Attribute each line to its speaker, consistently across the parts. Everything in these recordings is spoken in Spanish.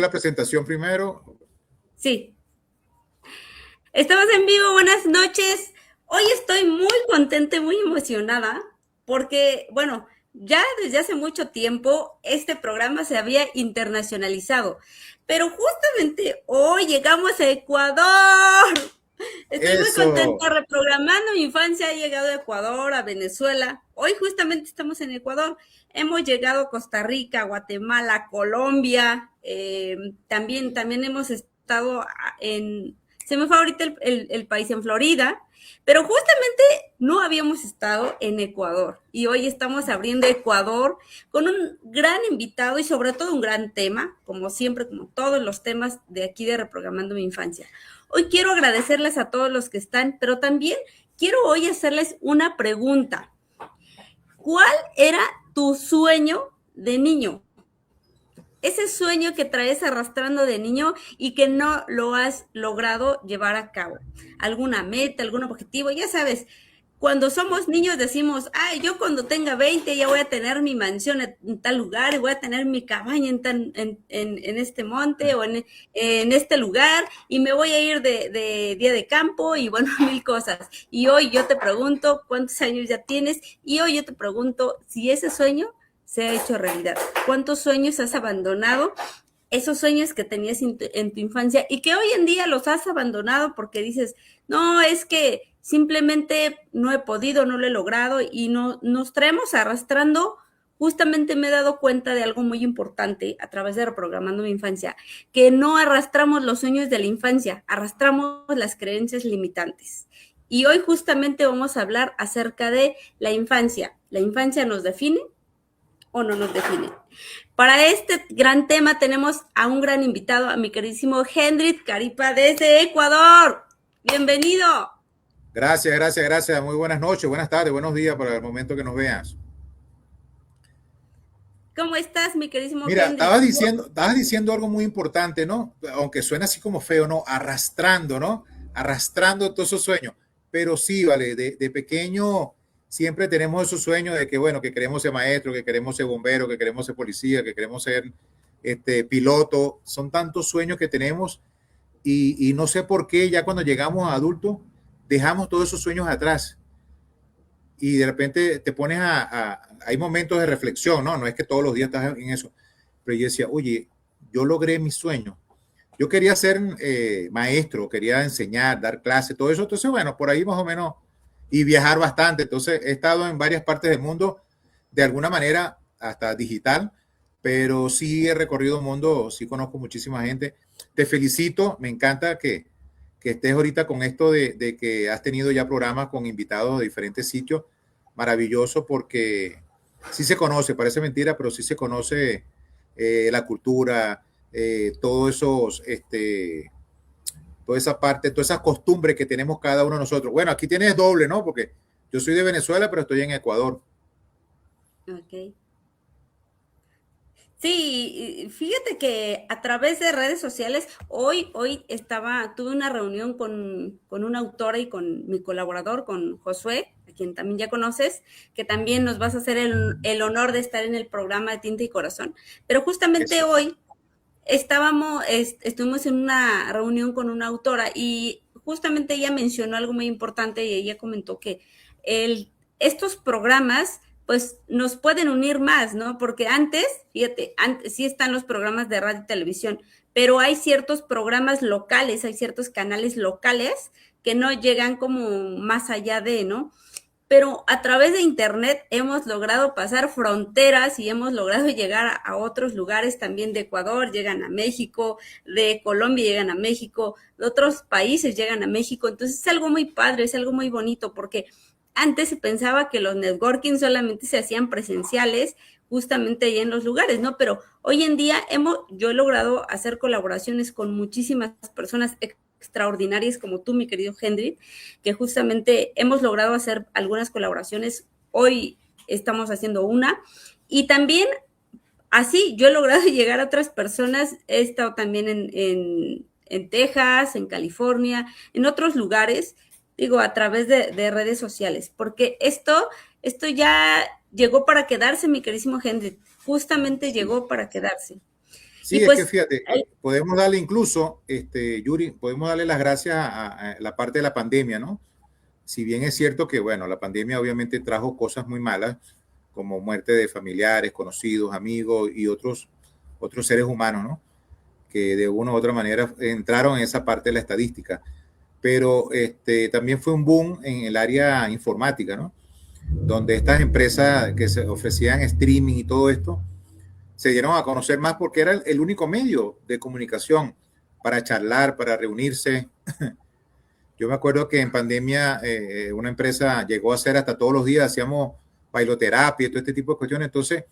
Speaker 1: la presentación primero.
Speaker 2: Sí, estamos en vivo, buenas noches. Hoy estoy muy contenta y muy emocionada porque, bueno, ya desde hace mucho tiempo este programa se había internacionalizado, pero justamente hoy llegamos a Ecuador. Estoy muy
Speaker 1: Eso,
Speaker 2: contenta. Reprogramando mi infancia, he llegado a Ecuador, a Venezuela. Hoy justamente estamos en Ecuador. Hemos llegado a Costa Rica, Guatemala, Colombia. También hemos estado se me fue ahorita el país, en Florida. Pero justamente no habíamos estado en Ecuador. Y hoy estamos abriendo Ecuador con un gran invitado y sobre todo un gran tema, como siempre, como todos los temas de aquí de Reprogramando mi Infancia. Hoy quiero agradecerles a todos los que están, pero también quiero hoy hacerles una pregunta. ¿Cuál era tu sueño de niño? Ese sueño que traes arrastrando de niño y que no lo has logrado llevar a cabo. ¿Alguna meta, algún objetivo? Ya sabes, cuando somos niños decimos, ay, yo cuando tenga 20 ya voy a tener mi mansión en tal lugar y voy a tener mi cabaña en este monte o en este lugar y me voy a ir de día de campo y bueno, mil cosas. Y hoy yo te pregunto cuántos años ya tienes y hoy yo te pregunto si ese sueño se ha hecho realidad. ¿Cuántos sueños has abandonado? Esos sueños que tenías en tu infancia y que hoy en día los has abandonado porque dices, no, es que simplemente no he podido, no lo he logrado y no, nos traemos arrastrando. Justamente me he dado cuenta de algo muy importante a través de Reprogramando mi Infancia, que no arrastramos los sueños de la infancia, arrastramos las creencias limitantes. Y hoy justamente vamos a hablar acerca de la infancia. ¿La infancia nos define o no nos define? Para este gran tema tenemos a un gran invitado, a mi queridísimo Hendrik Caripa desde Ecuador. Bienvenido.
Speaker 1: gracias, gracias, gracias. Muy buenas noches, buenas tardes, buenos días para el momento que nos veas.
Speaker 2: ¿Cómo estás, mi queridísimo
Speaker 1: Mira,
Speaker 2: Hendrik?
Speaker 1: estabas diciendo algo muy importante, ¿no? Aunque suena así como feo, ¿no? Arrastrando, ¿no? Arrastrando todos esos sueños. Pero sí, vale, de pequeño siempre tenemos esos sueños de que, bueno, que queremos ser maestro, que queremos ser bombero, que queremos ser policía, que queremos ser piloto. Son tantos sueños que tenemos y no sé por qué ya cuando llegamos a adultos dejamos todos esos sueños atrás y de repente te pones hay momentos de reflexión, ¿no? No es que todos los días estás en eso, pero yo decía, oye, yo logré mi sueño. Yo quería ser maestro, quería enseñar, dar clases, todo eso. Entonces, bueno, por ahí más o menos, y viajar bastante. Entonces, he estado en varias partes del mundo, de alguna manera, hasta digital, pero sí he recorrido el mundo, sí conozco muchísima gente. Te felicito, me encanta que estés ahorita con esto de que has tenido ya programas con invitados de diferentes sitios. Maravilloso porque sí se conoce, parece mentira, pero sí se conoce la cultura, todos esos, toda esa parte, todas esas costumbres que tenemos cada uno de nosotros. Bueno, aquí tienes doble, ¿no? Porque yo soy de Venezuela, pero estoy en Ecuador.
Speaker 2: Ok. Sí, fíjate que a través de redes sociales, tuve una reunión con una autora y con mi colaborador, con Josué, a quien también ya conoces, que también nos vas a hacer el honor de estar en el programa de Tinta y Corazón. Pero justamente
Speaker 1: Eso.
Speaker 2: hoy estuvimos en una reunión con una autora y justamente ella mencionó algo muy importante y ella comentó que estos programas pues nos pueden unir más, ¿no? Porque antes, fíjate, antes sí están los programas de radio y televisión, pero hay ciertos programas locales, hay ciertos canales locales que no llegan como más allá de, ¿no? Pero a través de Internet hemos logrado pasar fronteras y hemos logrado llegar a otros lugares también de Ecuador, llegan a México, de Colombia llegan a México, de otros países llegan a México. Entonces es algo muy padre, es algo muy bonito, porque antes se pensaba que los networking solamente se hacían presenciales, justamente ahí en los lugares, ¿no? Pero hoy en día yo he logrado hacer colaboraciones con muchísimas personas extraordinarias como tú, mi querido Hendrik, que justamente hemos logrado hacer algunas colaboraciones. Hoy estamos haciendo una. Y también así yo he logrado llegar a otras personas. He estado también en Texas, en California, en otros lugares, digo, a través de redes sociales, porque esto ya llegó para quedarse, mi querísimo Henry. Justamente
Speaker 1: Sí.
Speaker 2: llegó para quedarse. Y
Speaker 1: Sí, es que
Speaker 2: pues,
Speaker 1: fíjate, podemos darle incluso, Yuri, podemos darle las gracias a la parte de la pandemia, ¿no? Si bien es cierto que, bueno, la pandemia obviamente trajo cosas muy malas, como muerte de familiares, conocidos, amigos y otros seres humanos, ¿no? Que de una u otra manera entraron en esa parte de la estadística. Pero también fue un boom en el área informática, ¿no? Donde estas empresas que se ofrecían streaming y todo esto, se dieron a conocer más porque era el único medio de comunicación para charlar, para reunirse. Yo me acuerdo que en pandemia una empresa llegó a hacer hasta todos los días, hacíamos bailoterapia y todo este tipo de cuestiones. Entonces,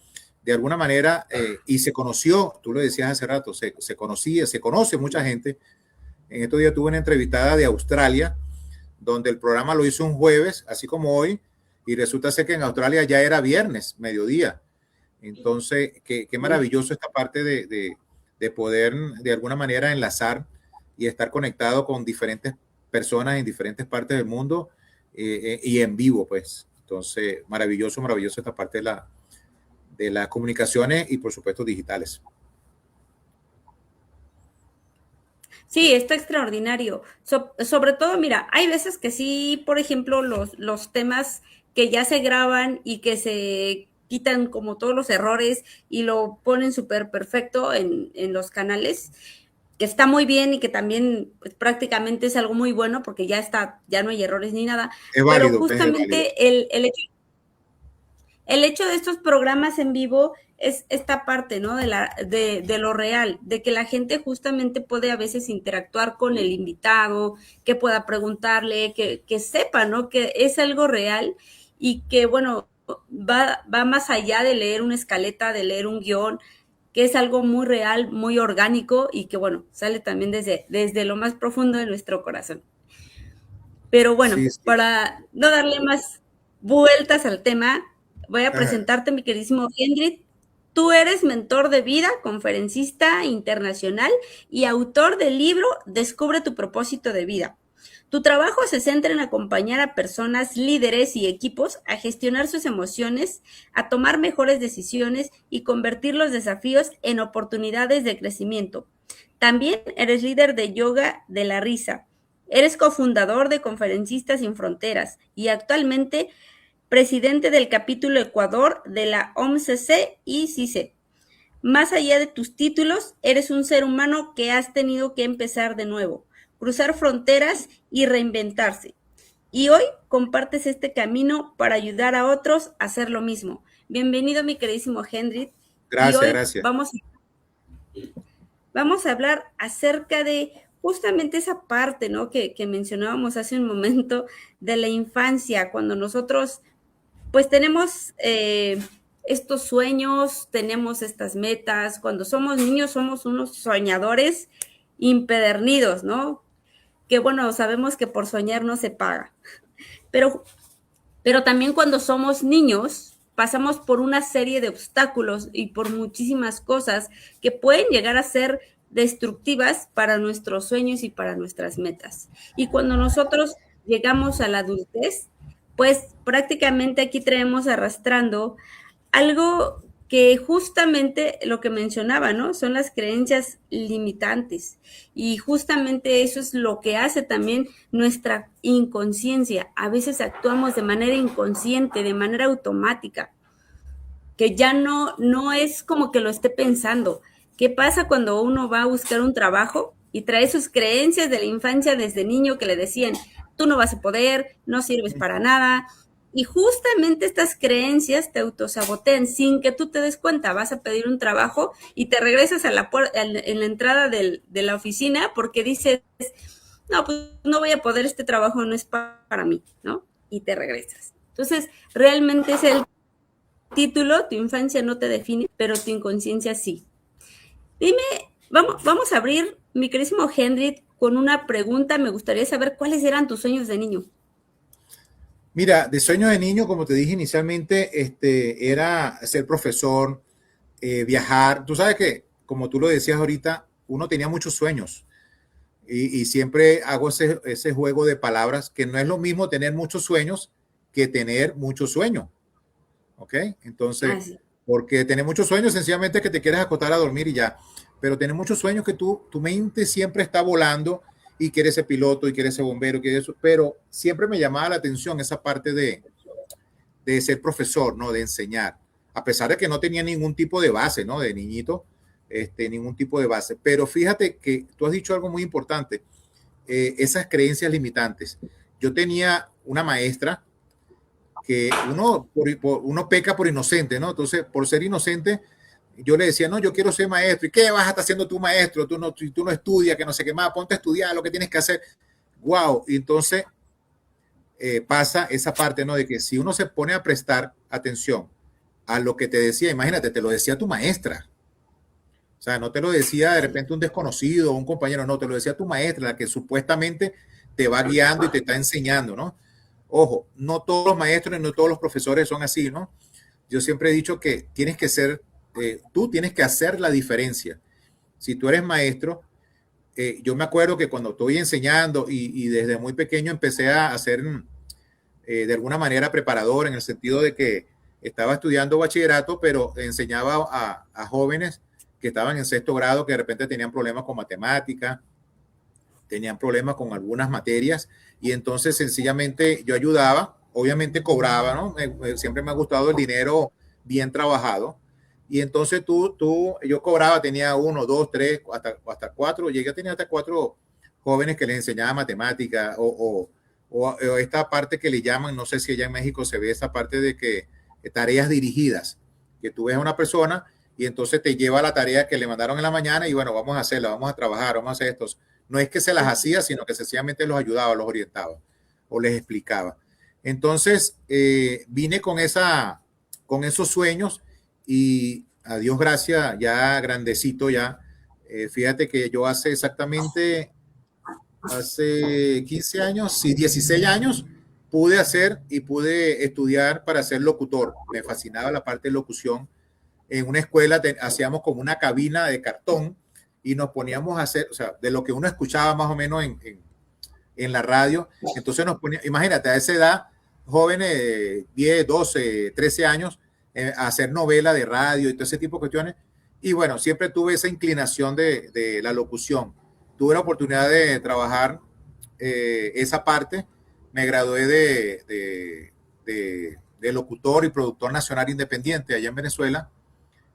Speaker 1: de alguna manera, y se conoció, tú lo decías hace rato, se conocía, se conoce mucha gente. En estos días tuve una entrevistada de Australia, donde el programa lo hizo un jueves, así como hoy, y resulta ser que en Australia ya era viernes, mediodía. Entonces, qué maravilloso esta parte de poder de alguna manera enlazar y estar conectado con diferentes personas en diferentes partes del mundo y en vivo, pues. Entonces, maravilloso, maravilloso esta parte de las comunicaciones y por supuesto digitales.
Speaker 2: sí, está extraordinario. Sobre todo, mira, hay veces que sí, por ejemplo, los temas que ya se graban y que se quitan como todos los errores y lo ponen súper perfecto en los canales, que está muy bien y que también pues, prácticamente es algo muy bueno porque ya está, ya no hay errores ni nada,
Speaker 1: Es
Speaker 2: pero
Speaker 1: válido, pues es válido.
Speaker 2: justamente el hecho de estos programas en vivo es esta parte, ¿no? De lo real, de que la gente justamente puede a veces interactuar con el invitado, que pueda preguntarle, que sepa, ¿no? Que es algo real y que, bueno, va más allá de leer una escaleta, de leer un guión, que es algo muy real, muy orgánico y que, bueno, sale también desde lo más profundo de nuestro corazón. Pero bueno,
Speaker 1: Sí, sí.
Speaker 2: para no darle más vueltas al tema, voy a
Speaker 1: Ajá.
Speaker 2: presentarte, mi queridísimo Hendrik. Tú eres mentor de vida, conferencista internacional y autor del libro Descubre tu propósito de vida. Tu trabajo se centra en acompañar a personas, líderes y equipos a gestionar sus emociones, a tomar mejores decisiones y convertir los desafíos en oportunidades de crecimiento. También eres líder de yoga de la risa. Eres cofundador de Conferencistas Sin Fronteras y actualmente presidente del capítulo Ecuador de la OMCC y CICE. Más allá de tus títulos, eres un ser humano que has tenido que empezar de nuevo, cruzar fronteras y reinventarse. Y hoy compartes este camino para ayudar a otros a hacer lo mismo. Bienvenido, mi queridísimo Hendrik. Y
Speaker 1: Gracias,
Speaker 2: hoy
Speaker 1: gracias.
Speaker 2: vamos a hablar acerca de justamente esa parte, ¿no? Que mencionábamos hace un momento de la infancia, cuando nosotros pues tenemos estos sueños, tenemos estas metas, cuando somos niños somos unos soñadores impedernidos, ¿no? Que bueno, sabemos que por soñar no se paga, pero también cuando somos niños pasamos por una serie de obstáculos y por muchísimas cosas que pueden llegar a ser destructivas para nuestros sueños y para nuestras metas. Y cuando nosotros llegamos a la adultez, pues prácticamente aquí traemos arrastrando algo que justamente lo que mencionaba, ¿no? Son las creencias limitantes. Y justamente eso es lo que hace también nuestra inconsciencia. A veces actuamos de manera inconsciente, de manera automática, que ya no es como que lo esté pensando. ¿Qué pasa cuando uno va a buscar un trabajo y trae sus creencias de la infancia desde niño que le decían, tú no vas a poder, no sirves para nada? Y justamente estas creencias te autosabotean sin que tú te des cuenta. Vas a pedir un trabajo y te regresas a en la entrada de la oficina porque dices, no, pues no voy a poder, este trabajo no es para mí, ¿no? Y te regresas. Entonces, realmente es el título, tu infancia no te define, pero tu inconsciencia sí. Dime, vamos a abrir, mi querísimo Hendrik, con una pregunta. Me gustaría saber cuáles eran tus sueños de niño.
Speaker 1: Mira, de sueño de niño, como te dije inicialmente, era ser profesor, viajar. Tú sabes que, como tú lo decías ahorita, uno tenía muchos sueños y siempre hago ese juego de palabras que no es lo mismo tener muchos sueños que tener muchos sueños. ¿Ok?
Speaker 2: Ah,
Speaker 1: Entonces,
Speaker 2: sí.
Speaker 1: porque tener muchos sueños sencillamente es que te quieres acostar a dormir y ya. pero tenés muchos sueños que tu mente siempre está volando y quieres ser piloto y quieres ser bombero, quieres eso, pero siempre me llamaba la atención esa parte de ser profesor, ¿no? De enseñar, a pesar de que no tenía ningún tipo de base, ¿no? De niñito, ningún tipo de base. Pero fíjate que tú has dicho algo muy importante, esas creencias limitantes. Yo tenía una maestra que uno peca por inocente, ¿no? Entonces, por ser inocente, yo le decía, no, yo quiero ser maestro. ¿Y qué vas a estar haciendo tú maestro? Tú no estudias, que no sé qué más, ponte a estudiar lo que tienes que hacer. Wow. Y entonces pasa esa parte, ¿no? De que si uno se pone a prestar atención a lo que te decía, imagínate, te lo decía tu maestra. O sea, no te lo decía de repente un desconocido o un compañero, no, te lo decía tu maestra, la que supuestamente te va guiando y te está enseñando, ¿no? Ojo, no todos los maestros y no todos los profesores son así, ¿no? Yo siempre he dicho que tienes que ser, tú tienes que hacer la diferencia. Si tú eres maestro, yo me acuerdo que cuando estoy enseñando y desde muy pequeño empecé a hacer de alguna manera preparador en el sentido de que estaba estudiando bachillerato, pero enseñaba a jóvenes que estaban en sexto grado que de repente tenían problemas con matemática, tenían problemas con algunas materias y entonces sencillamente yo ayudaba, obviamente cobraba, ¿no? Siempre me ha gustado el dinero bien trabajado y entonces yo cobraba, tenía uno, dos, tres, hasta cuatro, llegué a tener hasta cuatro jóvenes que les enseñaba matemática o esta parte que le llaman, no sé si allá en México se ve esa parte de que tareas dirigidas, que tú ves a una persona y entonces te lleva la tarea que le mandaron en la mañana y bueno, vamos a hacerla, vamos a trabajar, vamos a hacer estos. No es que se las hacía, sino que sencillamente los ayudaba, los orientaba o les explicaba. Entonces vine con esos sueños y a Dios gracias, ya grandecito ya. Fíjate que yo hace 15 años, sí, 16 años, pude hacer y pude estudiar para ser locutor. Me fascinaba la parte de locución. En una escuela hacíamos como una cabina de cartón y nos poníamos a hacer, o sea, de lo que uno escuchaba más o menos en la radio. Entonces nos ponía, imagínate, a esa edad, jóvenes, 10, 12, 13 años, a hacer novela de radio y todo ese tipo de cuestiones. Y bueno, siempre tuve esa inclinación de la locución. Tuve la oportunidad de trabajar esa parte. Me gradué de locutor y productor nacional independiente allá en Venezuela.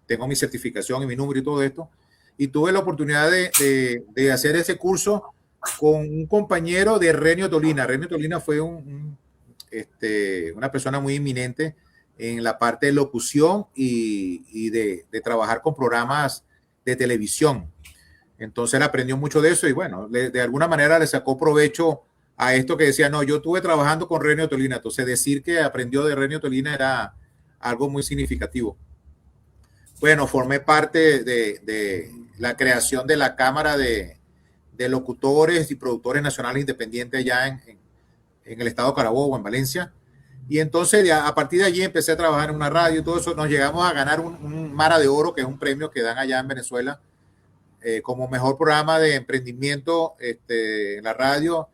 Speaker 1: Tengo mi certificación y mi número y todo esto. Y tuve la oportunidad de hacer ese curso con un compañero de Renio Tolina. Renio Tolina fue una persona muy inminente en la parte de locución y de trabajar con programas de televisión. Entonces él aprendió mucho de eso y bueno, de alguna manera le sacó provecho a esto que decía, no, yo estuve trabajando con Renio Tolina. Entonces decir que aprendió de Renio Tolina era algo muy significativo. Bueno, formé parte de la creación de la Cámara de Locutores y Productores Nacionales Independientes allá en el estado de Carabobo, en Valencia. Y entonces a partir de allí empecé a trabajar en una radio y todo eso. Nos llegamos a ganar un Mara de Oro, que es un premio que dan allá en Venezuela, como mejor programa de emprendimiento en la radio.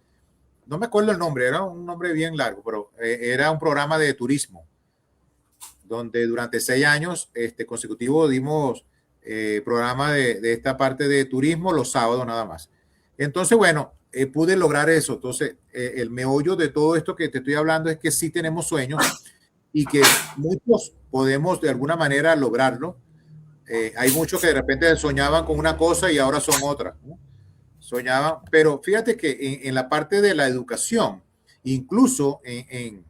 Speaker 1: No me acuerdo el nombre, era un nombre bien largo, pero era un programa de turismo donde durante 6 años consecutivos dimos programa de esta parte de turismo los sábados nada más. Entonces, bueno, pude lograr eso. Entonces, el meollo de todo esto que te estoy hablando es que sí tenemos sueños y que muchos podemos de alguna manera lograrlo. Hay muchos que de repente soñaban con una cosa y ahora son otra, ¿no? Soñaban, pero fíjate que en la parte de la educación, incluso en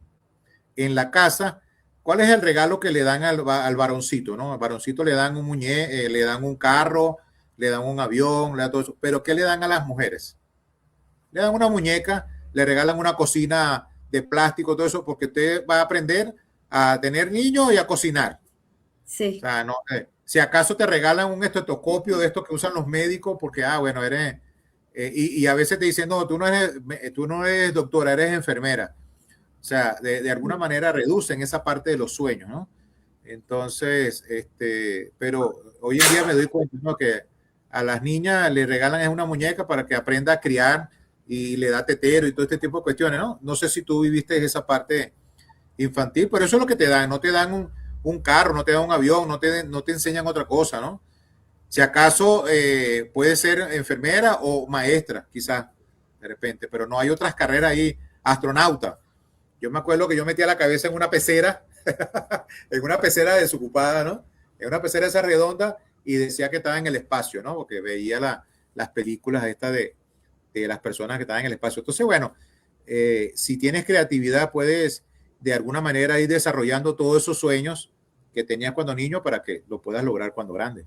Speaker 1: la casa, ¿cuál es el regalo que le dan al varoncito? ¿No? Al varoncito le dan un muñeco, le dan un carro, le dan un avión, le dan todo eso. Pero ¿qué le dan a las mujeres? Le dan una muñeca, le regalan una cocina de plástico, todo eso, porque usted va a aprender a tener niños y a cocinar.
Speaker 2: Sí.
Speaker 1: O sea, no, si acaso te regalan un estetoscopio de estos que usan los médicos, porque, bueno, eres, y a veces te dicen, no, tú no eres doctora, eres enfermera. O sea, de alguna manera reducen esa parte de los sueños, ¿no? Entonces, pero hoy en día me doy cuenta, ¿no? Que a las niñas le regalan una muñeca para que aprenda a criar y le da tetero y todo este tipo de cuestiones, ¿no? No sé si tú viviste esa parte infantil, pero eso es lo que te dan, no te dan un carro, no te dan un avión, no te enseñan otra cosa, ¿no? Si acaso puede ser enfermera o maestra, quizás, de repente, pero no hay otras carreras ahí, astronauta. Yo me acuerdo que yo metía la cabeza en una pecera, en una pecera desocupada, ¿no? En una pecera esa redonda y decía que estaba en el espacio, ¿no? Porque veía las películas estas de las personas que estaban en el espacio. Entonces, bueno, si tienes creatividad, puedes de alguna manera ir desarrollando todos esos sueños que tenías cuando niño para que lo puedas lograr cuando grande.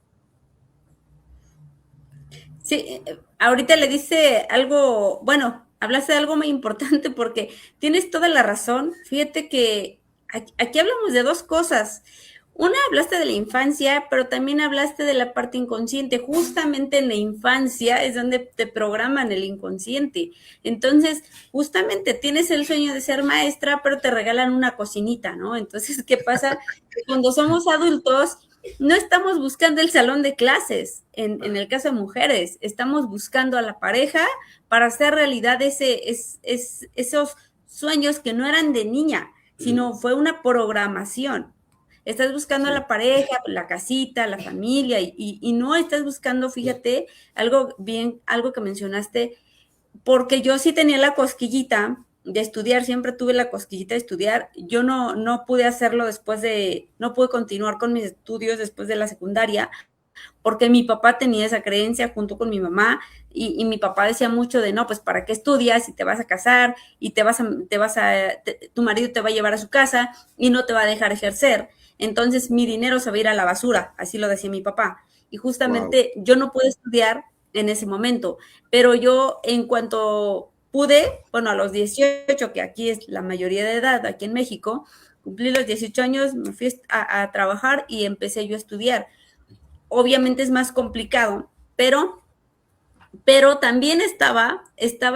Speaker 2: Sí, ahorita le dice algo, bueno, hablaste de algo muy importante porque tienes toda la razón. Fíjate que aquí hablamos de dos cosas. Una, hablaste de la infancia, pero también hablaste de la parte inconsciente. Justamente en la infancia es donde te programan el inconsciente. Entonces, justamente tienes el sueño de ser maestra, pero te regalan una cocinita, ¿no? Entonces, ¿qué pasa? Cuando somos adultos, no estamos buscando el salón de clases, en el caso de mujeres, estamos buscando a la pareja para hacer realidad esos sueños que no eran de niña, sino fue una programación. Estás buscando a la pareja, la casita, la familia, y no estás buscando, fíjate, algo que mencionaste, porque yo sí tenía la cosquillita de estudiar, siempre tuve la cosquillita de estudiar. Yo no pude hacerlo no pude continuar con mis estudios después de la secundaria, porque mi papá tenía esa creencia junto con mi mamá, y mi papá decía mucho de, no, pues ¿para qué estudias? Y te vas a casar y tu marido te va a llevar a su casa y no te va a dejar ejercer. Entonces mi dinero se va a ir a la basura, así lo decía mi papá. Y
Speaker 1: Wow.
Speaker 2: justamente yo no pude estudiar en ese momento, pero yo en cuanto pude, bueno, a los 18, que aquí es la mayoría de edad, aquí en México, cumplí los 18 años, me fui a trabajar y empecé yo a estudiar. Obviamente es más complicado, pero también estaba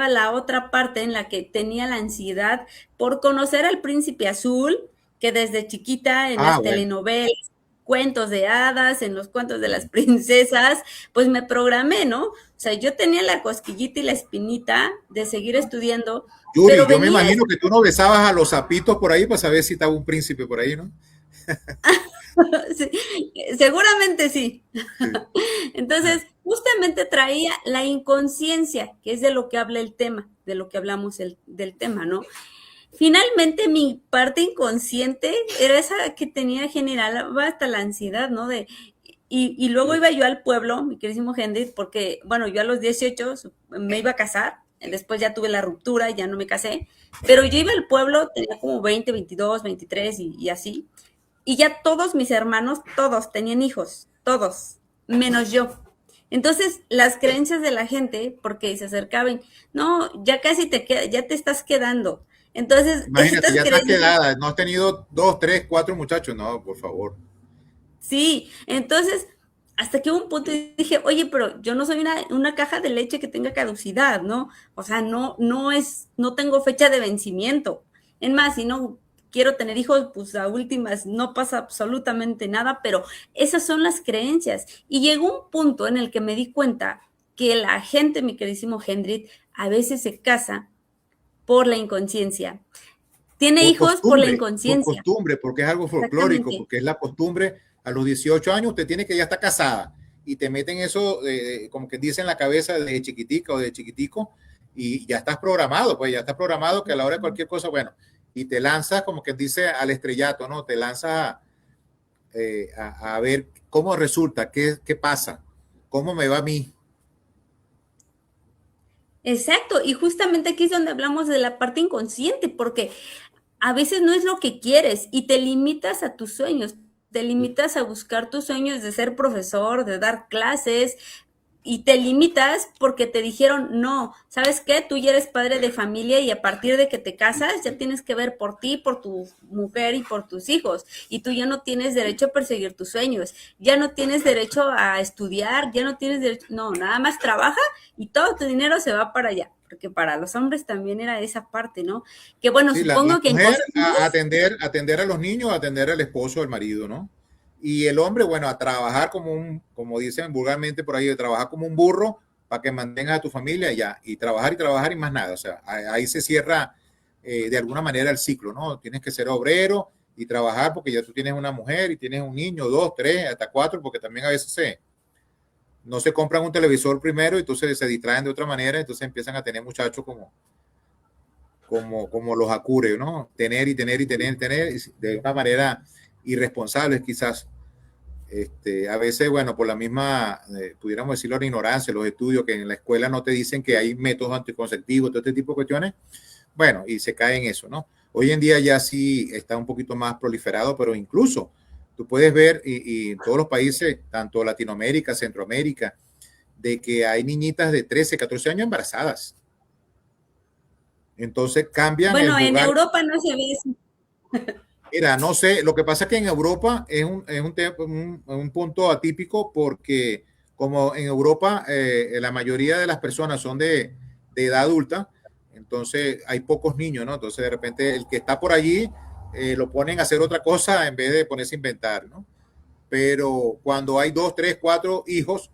Speaker 2: la otra parte en la que tenía la ansiedad por conocer al príncipe azul, que desde chiquita en
Speaker 1: Ah,
Speaker 2: las
Speaker 1: bueno.
Speaker 2: telenovelas, cuentos de hadas, en los cuentos de las princesas, pues me programé, ¿no? O sea, yo tenía la cosquillita y la espinita de seguir estudiando,
Speaker 1: Yuri,
Speaker 2: pero
Speaker 1: yo me
Speaker 2: venía.
Speaker 1: imagino que tú no besabas a los sapitos por ahí para saber si estaba un príncipe por ahí, ¿no?
Speaker 2: Sí, seguramente sí.
Speaker 1: Sí.
Speaker 2: Entonces, justamente traía la inconsciencia, que es de lo que habla el tema, de lo que hablamos del tema, ¿no? Finalmente, mi parte inconsciente era esa que tenía general hasta la ansiedad, ¿no? Y luego iba yo al pueblo, mi queridísimo Henry, porque, bueno, yo a los 18 me iba a casar, después ya tuve la ruptura, ya no me casé, pero yo iba al pueblo, tenía como 20, 22, 23 y así, y ya todos mis hermanos, todos tenían hijos, todos, menos yo. Entonces, las creencias de la gente, porque se acercaban, no, ya casi ya te estás quedando. Entonces,
Speaker 1: Imagínate,
Speaker 2: estas
Speaker 1: ya estás
Speaker 2: creencias,
Speaker 1: quedada, no has tenido dos, tres, cuatro muchachos, no, por favor.
Speaker 2: sí, entonces, hasta que hubo un punto y dije, oye, pero yo no soy una caja de leche que tenga caducidad, ¿no? O sea, no tengo fecha de vencimiento. Es más, si no quiero tener hijos, pues a últimas no pasa absolutamente nada, pero esas son las creencias. Y llegó un punto en el que me di cuenta que la gente, mi queridísimo Hendrik, a veces se casa por la inconsciencia. Tiene hijos por la
Speaker 1: Por
Speaker 2: inconsciencia.
Speaker 1: costumbre, porque es algo folclórico,
Speaker 2: Exactamente.
Speaker 1: porque es la costumbre. A los 18 años usted tiene que ya estar casada y te meten eso, como que dice en la cabeza de chiquitica o de chiquitico, y ya estás programado, pues ya estás programado que a la hora de cualquier cosa, bueno, y te lanzas como que dice al estrellato, ¿no? Te lanzas a ver cómo resulta, qué pasa, cómo me va a mí.
Speaker 2: Exacto, y justamente aquí es donde hablamos de la parte inconsciente, porque a veces no es lo que quieres y te limitas a tus sueños, te limitas a buscar tus sueños de ser profesor, de dar clases, y te limitas porque te dijeron, no, ¿sabes qué? Tú ya eres padre de familia y a partir de que te casas ya tienes que ver por ti, por tu mujer y por tus hijos. Y tú ya no tienes derecho a perseguir tus sueños, ya no tienes derecho a estudiar, ya no tienes derecho, no, nada más trabaja y todo tu dinero se va para allá. Porque para los hombres también era esa parte, ¿no? Que bueno,
Speaker 1: Sí, la
Speaker 2: supongo que en
Speaker 1: mujer a
Speaker 2: costumbres.
Speaker 1: atender a los niños, a atender al esposo, al marido, ¿no? Y el hombre, bueno, a trabajar como dicen vulgarmente por ahí, a trabajar como un burro para que mantengas a tu familia ya, y trabajar y más nada. O sea, ahí se cierra de alguna manera el ciclo, ¿no? Tienes que ser obrero y trabajar porque ya tú tienes una mujer y tienes un niño, dos, tres, hasta cuatro, porque también a veces no se compran un televisor primero, entonces se distraen de otra manera, entonces empiezan a tener muchachos como los Acure, ¿no? Tener y tener y tener, tener, de una manera irresponsable quizás. A veces, bueno, por la misma, pudiéramos decirlo, la ignorancia, los estudios que en la escuela no te dicen que hay métodos anticonceptivos, todo este tipo de cuestiones, bueno, y se cae en eso, ¿no? Hoy en día ya sí está un poquito más proliferado, pero incluso tú puedes ver, y en todos los países, tanto Latinoamérica, Centroamérica, de que hay niñitas de 13, 14 años embarazadas. Entonces cambian el
Speaker 2: Bueno, en
Speaker 1: jugar.
Speaker 2: Europa no se ve eso.
Speaker 1: Mira, no sé, lo que pasa es que en Europa un punto atípico porque como en Europa la mayoría de las personas son de edad adulta, entonces hay pocos niños, ¿no? Entonces de repente el que está por allí lo ponen a hacer otra cosa en vez de ponerse a inventar, ¿no? Pero cuando hay dos, tres, cuatro hijos,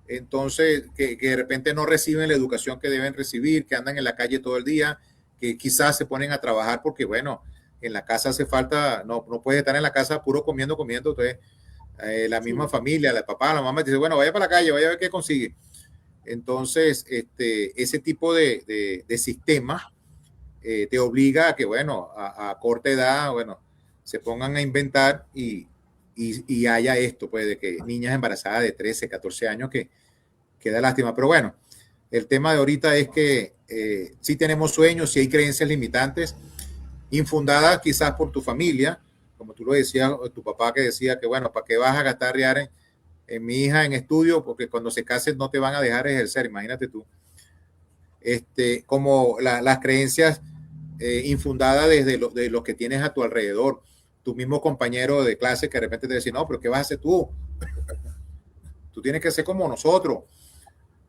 Speaker 1: entonces que de repente no reciben la educación que deben recibir, que andan en la calle todo el día, que quizás se ponen a trabajar porque, bueno, en la casa hace falta, no puede estar en la casa puro comiendo, comiendo, entonces la misma
Speaker 2: Sí.
Speaker 1: familia, el papá, la mamá dice, bueno, vaya para la calle, vaya a ver qué consigue. Entonces, ese tipo de sistema te obliga a que, bueno, a corta edad, bueno, se pongan a inventar y haya esto, pues, de que niñas embarazadas de 13, 14 años que da lástima. Pero bueno, el tema de ahorita es que sí tenemos sueños, sí hay creencias limitantes, infundadas quizás por tu familia, como tú lo decías, tu papá que decía que, bueno, ¿para qué vas a gastar real en mi hija en estudio? Porque cuando se casen no te van a dejar ejercer, imagínate tú. Como las creencias infundadas desde de lo que tienes a tu alrededor. Tu mismo compañero de clase que de repente te dice, no, pero ¿qué vas a hacer tú? Tú tienes que ser como nosotros.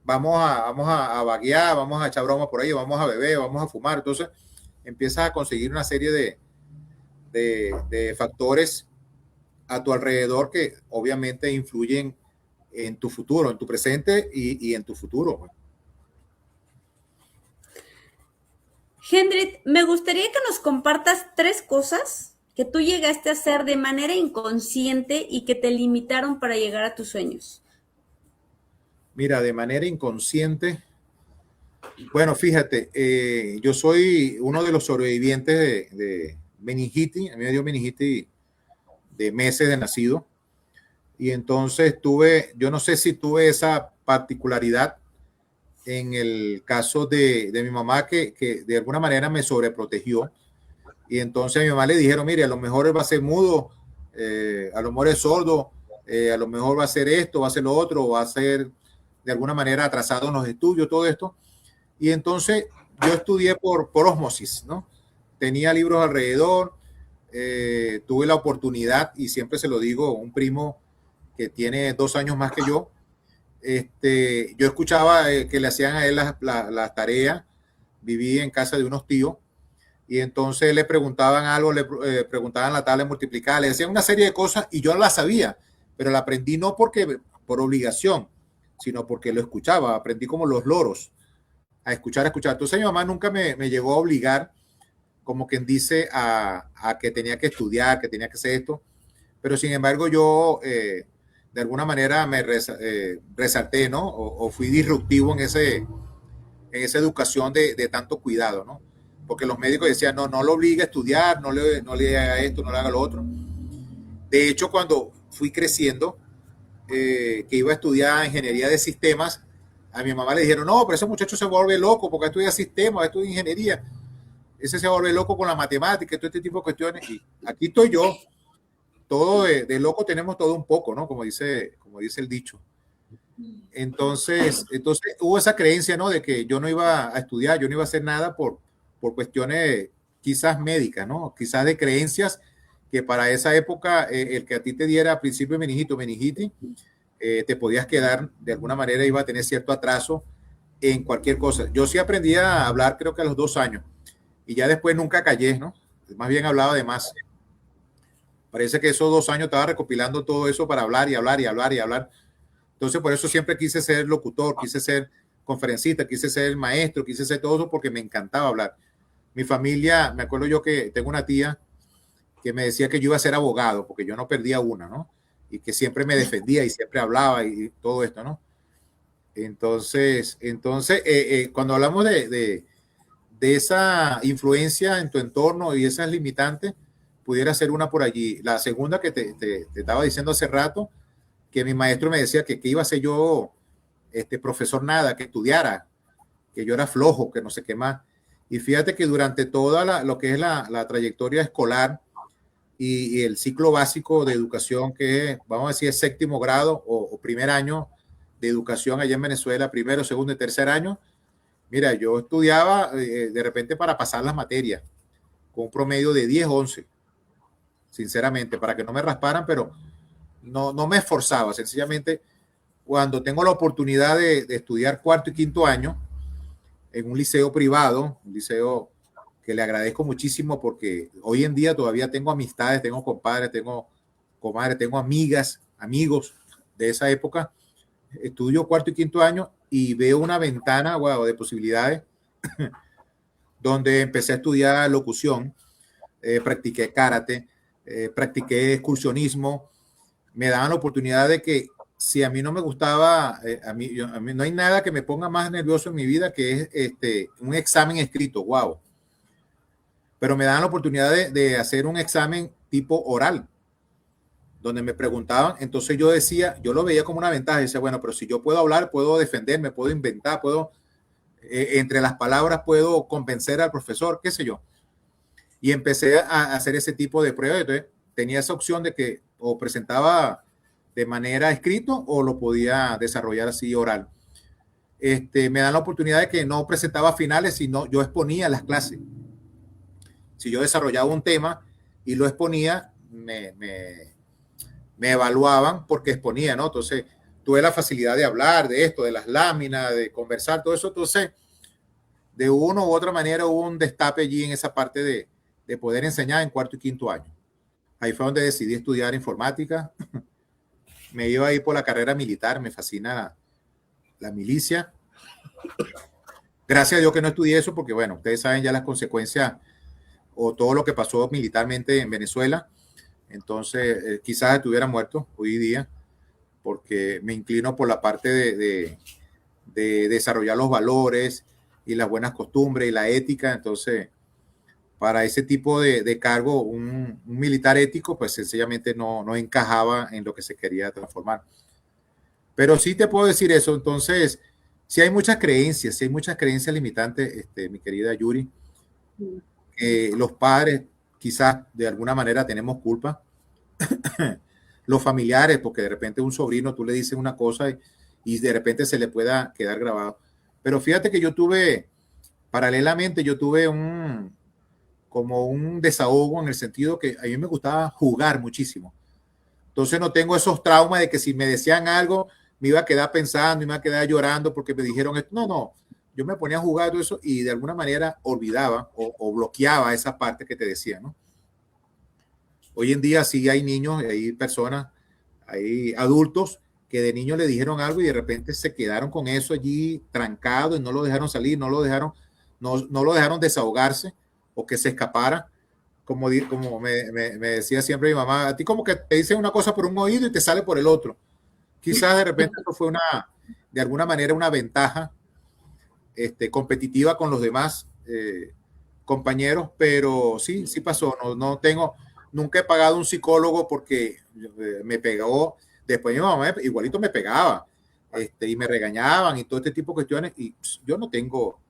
Speaker 1: Vamos a vaguear, vamos a echar broma por ahí, vamos a beber, vamos a fumar. Entonces empiezas a conseguir una serie de factores a tu alrededor que obviamente influyen en tu futuro, en tu presente y en tu futuro.
Speaker 2: Hendrik, me gustaría que nos compartas 3 cosas que tú llegaste a hacer de manera inconsciente y que te limitaron para llegar a tus sueños.
Speaker 1: Mira, de manera inconsciente, bueno, fíjate, yo soy uno de los sobrevivientes de meningitis, a mí me dio meningitis de meses de nacido, y entonces yo no sé si tuve esa particularidad en el caso de mi mamá que de alguna manera me sobreprotegió, y entonces a mi mamá le dijeron, mire, a lo mejor él va a ser mudo, a lo mejor es sordo, a lo mejor va a ser esto, va a ser lo otro, va a ser de alguna manera atrasado en los estudios, todo esto. Y entonces yo estudié por osmosis, ¿no? Tenía libros alrededor, tuve la oportunidad, y siempre se lo digo, un primo que tiene 2 años más que yo escuchaba que le hacían a él las tareas, viví en casa de unos tíos, y entonces le preguntaban algo, le preguntaban la tabla de multiplicar, le decían una serie de cosas y yo no la sabía, pero la aprendí no porque por obligación, sino porque lo escuchaba, aprendí como los loros, a escuchar, a escuchar. Entonces mi mamá nunca me llegó a obligar, como quien dice, a que tenía que estudiar, que tenía que hacer esto, pero sin embargo yo de alguna manera resalté, ¿no? O fui disruptivo en esa educación de tanto cuidado, ¿no? Porque los médicos decían, no lo obligue a estudiar, no le haga esto, no le haga lo otro. De hecho, cuando fui creciendo, que iba a estudiar ingeniería de sistemas, a mi mamá le dijeron, no, pero ese muchacho se vuelve loco porque estudia sistemas, estudia ingeniería, ese se vuelve loco con la matemática y todo este tipo de cuestiones. Y aquí estoy yo, todo de loco tenemos todo un poco, ¿no? Como dice el dicho. Entonces hubo esa creencia, ¿no? De que yo no iba a estudiar, yo no iba a hacer nada por cuestiones quizás médicas, ¿no? Quizás de creencias que para esa época el que a ti te diera a principio meningitis, te podías quedar, de alguna manera iba a tener cierto atraso en cualquier cosa. Yo sí aprendí a hablar creo que a los 2 años y ya después nunca callé, ¿no? Más bien hablaba de más. Parece que esos 2 años estaba recopilando todo eso para hablar y hablar y hablar y hablar. Entonces, por eso siempre quise ser locutor, quise ser conferencista, quise ser maestro, quise ser todo eso porque me encantaba hablar. Mi familia, me acuerdo yo que tengo una tía que me decía que yo iba a ser abogado porque yo no perdía una, ¿no? y que siempre me defendía y siempre hablaba y todo esto, ¿no? Entonces, cuando hablamos de esa influencia en tu entorno y esas limitantes, pudiera ser una por allí. La segunda que te estaba diciendo hace rato, que mi maestro me decía que iba a ser yo, profesor nada, que estudiara, que yo era flojo, que no sé qué más. Y fíjate que durante toda lo que es la trayectoria escolar y el ciclo básico de educación, que es, vamos a decir, es séptimo grado o primer año de educación allá en Venezuela, primero, segundo y tercer año, mira, yo estudiaba de repente para pasar las materias, con un promedio de 10, 11, sinceramente, para que no me rasparan, pero no me esforzaba, sencillamente cuando tengo la oportunidad de estudiar cuarto y quinto año en un liceo privado, un liceo que le agradezco muchísimo porque hoy en día todavía tengo amistades, tengo compadres, tengo comadres, tengo amigas, amigos de esa época. Estudio cuarto y quinto año y veo una ventana, wow, de posibilidades donde empecé a estudiar locución, practiqué karate, practiqué excursionismo. Me daban la oportunidad de que si a mí no me gustaba, a mí no hay nada que me ponga más nervioso en mi vida que es un examen escrito, wow. Pero me daban la oportunidad de hacer un examen tipo oral, donde me preguntaban, entonces yo decía, yo lo veía como una ventaja, y decía, bueno, pero si yo puedo hablar, puedo defenderme, puedo inventar, puedo, entre las palabras puedo convencer al profesor, qué sé yo. Y empecé a hacer ese tipo de pruebas. Entonces, tenía esa opción de que o presentaba de manera escrito o lo podía desarrollar así oral. Me dan la oportunidad de que no presentaba finales, sino yo exponía las clases. Si yo desarrollaba un tema y lo exponía, me evaluaban porque exponía, ¿no? Entonces, tuve la facilidad de hablar de esto, de las láminas, de conversar, todo eso. Entonces, de una u otra manera hubo un destape allí en esa parte de poder enseñar en cuarto y quinto año. Ahí fue donde decidí estudiar informática. Me iba a ir por la carrera militar, me fascina la milicia. Gracias a Dios que no estudié eso porque, bueno, ustedes saben ya las consecuencias o todo lo que pasó militarmente en Venezuela. Entonces, quizás estuviera muerto hoy día porque me inclino por la parte de desarrollar los valores y las buenas costumbres y la ética. Entonces, para ese tipo de cargo, un militar ético, pues sencillamente no encajaba en lo que se quería transformar. Pero sí te puedo decir eso. Entonces, sí hay muchas creencias, sí hay muchas creencias limitantes, mi querida Yuri. Los padres quizás de alguna manera tenemos culpa. Los familiares, porque de repente un sobrino tú le dices una cosa y de repente se le pueda quedar grabado. Pero fíjate que yo tuve, paralelamente, yo tuve como un desahogo en el sentido que a mí me gustaba jugar muchísimo. Entonces no tengo esos traumas de que si me decían algo me iba a quedar pensando y me iba a quedar llorando porque me dijeron esto. No, yo me ponía a jugar todo eso y de alguna manera olvidaba o bloqueaba esa parte que te decía, ¿no? Hoy en día sí hay niños, hay personas, hay adultos que de niños le dijeron algo y de repente se quedaron con eso allí trancado y no lo dejaron salir, no lo dejaron desahogarse o que se escapara. Como me decía siempre mi mamá, a ti como que te dicen una cosa por un oído y te sale por el otro. Quizás de repente eso fue de alguna manera una ventaja competitiva con los demás compañeros, pero sí pasó. No tengo, nunca he pagado un psicólogo porque me pegó. Después mi mamá igualito me pegaba y me regañaban y todo este tipo de cuestiones. Y yo no tengo,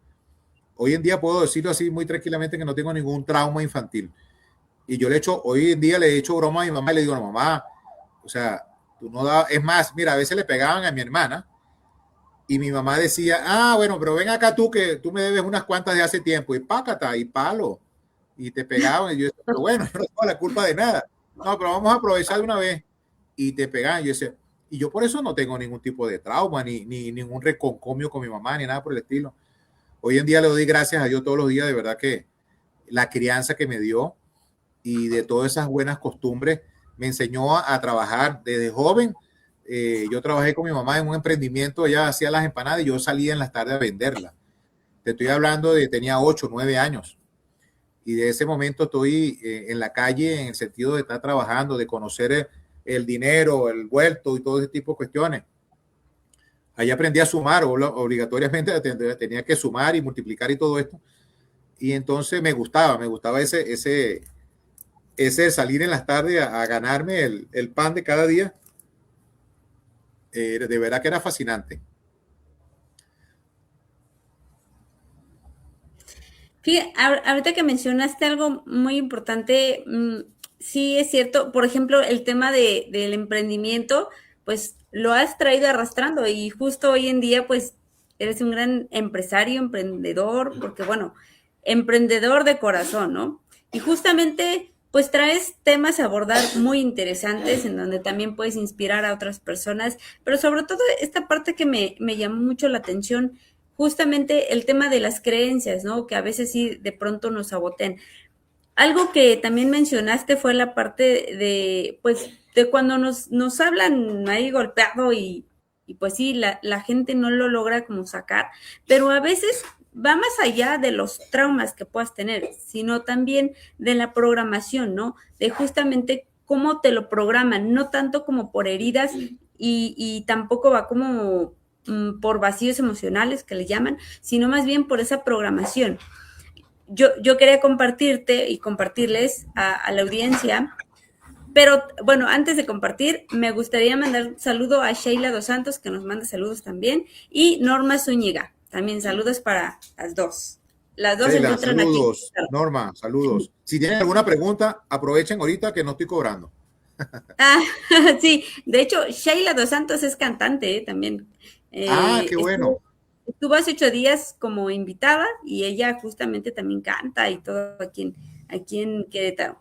Speaker 1: hoy en día puedo decirlo así muy tranquilamente que no tengo ningún trauma infantil. Y yo hoy en día le he hecho broma a mi mamá y le digo, no, mamá, o sea, tú no das, es más, mira, a veces le pegaban a mi hermana y mi mamá decía, bueno, pero ven acá tú que tú me debes unas cuantas de hace tiempo y pácata y palo y te pegaban y yo decía, pero bueno, yo no tengo la culpa de nada. No, pero vamos a aprovechar de una vez y te pegaban. Yo decía, y yo por eso no tengo ningún tipo de trauma ni ningún reconcomio con mi mamá ni nada por el estilo. Hoy en día le doy gracias a Dios todos los días, de verdad que la crianza que me dio y de todas esas buenas costumbres me enseñó a trabajar desde joven. Yo trabajé con mi mamá en un emprendimiento, ella hacía las empanadas y yo salía en las tardes a venderlas. Te estoy hablando de tenía 8, 9 años y de ese momento estoy en la calle en el sentido de estar trabajando, de conocer el dinero, el vuelto y todo ese tipo de cuestiones. Ahí aprendí a sumar, obligatoriamente tenía que sumar y multiplicar y todo esto. Y entonces me gustaba ese salir en las tardes a ganarme el pan de cada día. De verdad que era fascinante.
Speaker 2: Fíjate, ahorita que mencionaste algo muy importante, sí es cierto, por ejemplo, el tema del emprendimiento, pues lo has traído arrastrando y justo hoy en día, pues eres un gran empresario, emprendedor, porque bueno, emprendedor de corazón, ¿no? Y justamente, pues traes temas a abordar muy interesantes en donde también puedes inspirar a otras personas, pero sobre todo esta parte que me llamó mucho la atención justamente el tema de las creencias, ¿no? Que a veces sí de pronto nos sabotean. Algo que también mencionaste fue la parte de, pues, de cuando nos hablan ahí golpeado y pues sí, la gente no lo logra como sacar, pero a veces va más allá de los traumas que puedas tener, sino también de la programación, ¿no? De justamente cómo te lo programan, no tanto como por heridas y tampoco va como por vacíos emocionales que le llaman, sino más bien por esa programación. Yo quería compartirte y compartirles a la audiencia, pero bueno, antes de compartir, me gustaría mandar un saludo a Sheila Dos Santos, que nos manda saludos también, y Norma Zúñiga, también saludos para las dos. Las dos se
Speaker 1: Sheila,
Speaker 2: encuentran aquí.
Speaker 1: saludos. Norma, saludos. Si tienen alguna pregunta, aprovechen ahorita que no estoy cobrando.
Speaker 2: Ah, sí, de hecho, Sheila Dos Santos es cantante también.
Speaker 1: Qué bueno.
Speaker 2: Estuvo hace 8 días como invitada y ella justamente también canta y todo aquí en Querétaro.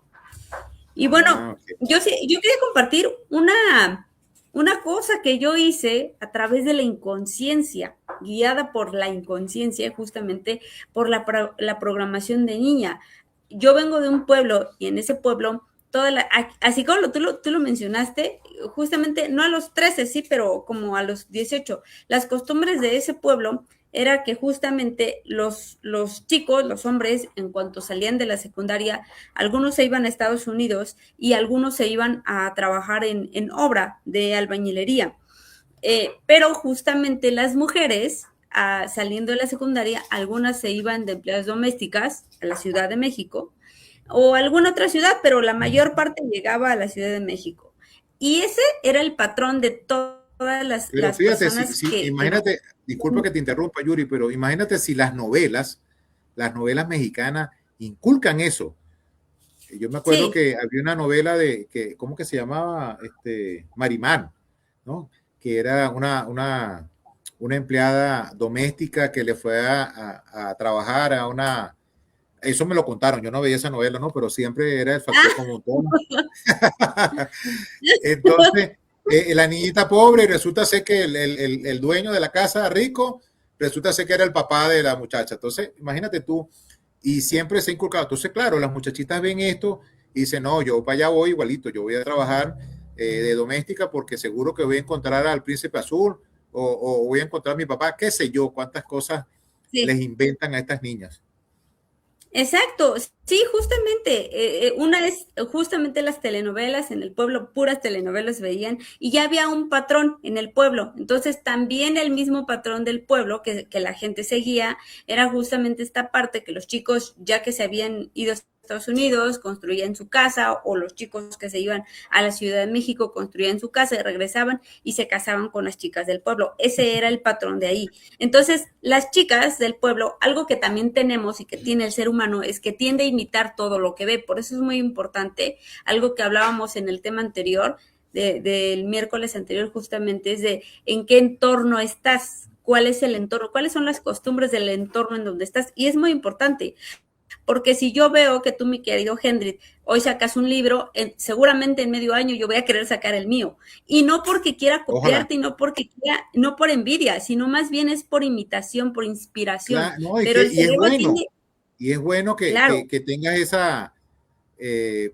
Speaker 2: Y bueno,
Speaker 1: Okay.
Speaker 2: yo quería compartir una cosa que yo hice a través de la inconsciencia, guiada por la inconsciencia, justamente por la programación de niña. Yo vengo de un pueblo y en ese pueblo, así como tú lo mencionaste, justamente no a los 13 sí, pero como a los 18 las costumbres de ese pueblo era que justamente los chicos, los hombres, en cuanto salían de la secundaria, algunos se iban a Estados Unidos y algunos se iban a trabajar en obra de albañilería. Pero justamente las mujeres, saliendo de la secundaria, algunas se iban de empleadas domésticas a la Ciudad de México o a alguna otra ciudad, pero la mayor parte llegaba a la Ciudad de México. Y ese era el patrón de todas
Speaker 1: Pero
Speaker 2: las
Speaker 1: fíjate,
Speaker 2: personas que
Speaker 1: imagínate, disculpa que te interrumpa, Yuri, pero imagínate si las novelas mexicanas inculcan eso. Yo me acuerdo
Speaker 2: sí,
Speaker 1: que había una novela ¿cómo que se llamaba? Marimán, ¿no? Que era una empleada doméstica que le fue a trabajar a una, eso me lo contaron, yo no veía esa novela, ¿no? Pero siempre era el factor común. Entonces, la niñita pobre, y resulta ser que el dueño de la casa rico, resulta ser que era el papá de la muchacha. Entonces, imagínate tú, y siempre se ha inculcado. Entonces, claro, las muchachitas ven esto y dicen, no, yo para allá voy igualito, yo voy a trabajar de doméstica porque seguro que voy a encontrar al príncipe azul o voy a encontrar a mi papá, qué sé yo, cuántas cosas les
Speaker 2: sí.
Speaker 1: inventan a estas niñas.
Speaker 2: Exacto, sí, justamente, una es justamente las telenovelas en el pueblo, puras telenovelas veían y ya había un patrón en el pueblo, entonces también el mismo patrón del pueblo que la gente seguía era justamente esta parte que los chicos ya que se habían ido a Estados Unidos construían su casa o los chicos que se iban a la Ciudad de México construían su casa y regresaban y se casaban con las chicas del pueblo, ese era el patrón de ahí. Entonces, las chicas del pueblo, algo que también tenemos y que tiene el ser humano es que tiende a imitar todo lo que ve. Por eso es muy importante, algo que hablábamos en el tema anterior, del miércoles anterior justamente, es de en qué entorno estás, cuál es el entorno, cuáles son las costumbres del entorno en donde estás. Y es muy importante, porque si yo veo que tú, mi querido Hendrik, hoy sacas un libro, seguramente en medio año yo voy a querer sacar el mío. Y no porque quiera
Speaker 1: Ojalá.
Speaker 2: copiarte y no porque quiera, no por envidia, sino más bien es por imitación, por inspiración.
Speaker 1: Claro, no,
Speaker 2: Pero el
Speaker 1: y es
Speaker 2: cerebro
Speaker 1: bueno,
Speaker 2: tiene,
Speaker 1: y es bueno
Speaker 2: claro,
Speaker 1: que tengas esa,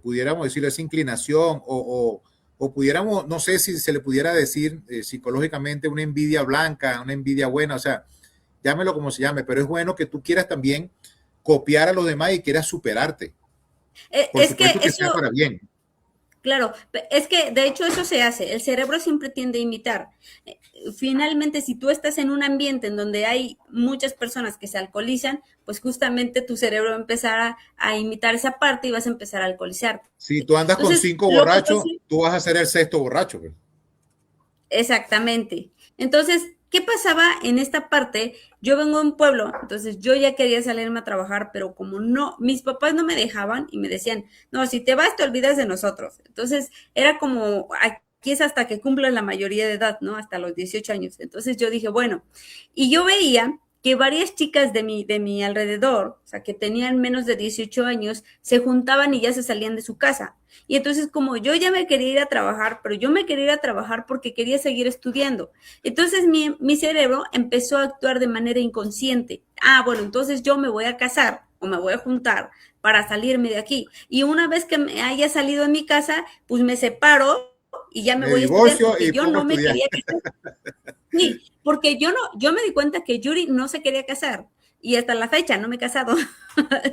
Speaker 1: pudiéramos decir, esa inclinación o pudiéramos, no sé si se le pudiera decir psicológicamente una envidia blanca, una envidia buena, o sea, llámelo como se llame, pero es bueno que tú quieras también copiar a los demás y quieras superarte. Por
Speaker 2: es que
Speaker 1: supuesto que sea
Speaker 2: eso
Speaker 1: para bien.
Speaker 2: Claro, es que de hecho eso se hace, el cerebro siempre tiende a imitar. Finalmente, si tú estás en un ambiente en donde hay muchas personas que se alcoholizan, pues justamente tu cerebro va a empezar a imitar esa parte y vas a empezar a alcoholizarte.
Speaker 1: Si tú andas con
Speaker 2: Entonces,
Speaker 1: 5
Speaker 2: lo que pasa,
Speaker 1: borrachos, tú vas a ser el sexto borracho. Pues.
Speaker 2: exactamente. Entonces, ¿qué pasaba en esta parte? Yo vengo de un pueblo, entonces yo ya quería salirme a trabajar, pero como no, mis papás no me dejaban y me decían, no, si te vas te olvidas de nosotros. Entonces, era como, aquí es hasta que cumplas la mayoría de edad, ¿no? Hasta los 18 años. Entonces yo dije, bueno, y yo veía que varias chicas de mi alrededor, o sea, que tenían menos de 18 años, se juntaban y ya se salían de su casa. Y entonces como yo ya me quería ir a trabajar, pero yo me quería ir a trabajar porque quería seguir estudiando. Entonces mi cerebro empezó a actuar de manera inconsciente. Ah, bueno, entonces yo me voy a casar o me voy a juntar para salirme de aquí. Y una vez que me haya salido de mi casa, pues me separo y ya me
Speaker 1: Me
Speaker 2: voy a estudiar
Speaker 1: divorcio
Speaker 2: porque
Speaker 1: y
Speaker 2: yo
Speaker 1: pongo a
Speaker 2: no me
Speaker 1: estudiar.
Speaker 2: quería casar. Sí, porque yo no, yo me di cuenta que Yuri no se quería casar y hasta la fecha no me he casado.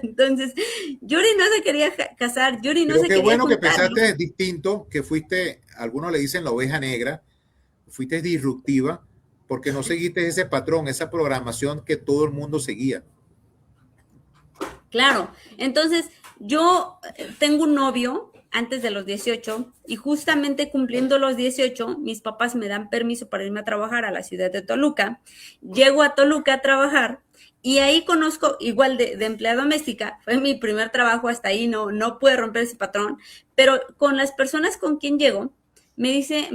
Speaker 2: Entonces, Yuri no se quería casar, Yuri no
Speaker 1: Pero
Speaker 2: se
Speaker 1: qué
Speaker 2: quería
Speaker 1: bueno que
Speaker 2: juntar.
Speaker 1: pensaste distinto, que fuiste, algunos le dicen la oveja negra, fuiste disruptiva, porque no seguiste ese patrón, esa programación que todo el mundo seguía.
Speaker 2: Claro, entonces yo tengo un novio antes de los 18 y justamente cumpliendo los 18, mis papás me dan permiso para irme a trabajar a la ciudad de Toluca. Llego a Toluca a trabajar y ahí conozco, igual de empleada doméstica, fue mi primer trabajo, hasta ahí no pude romper ese patrón, pero con las personas con quien llego, me dice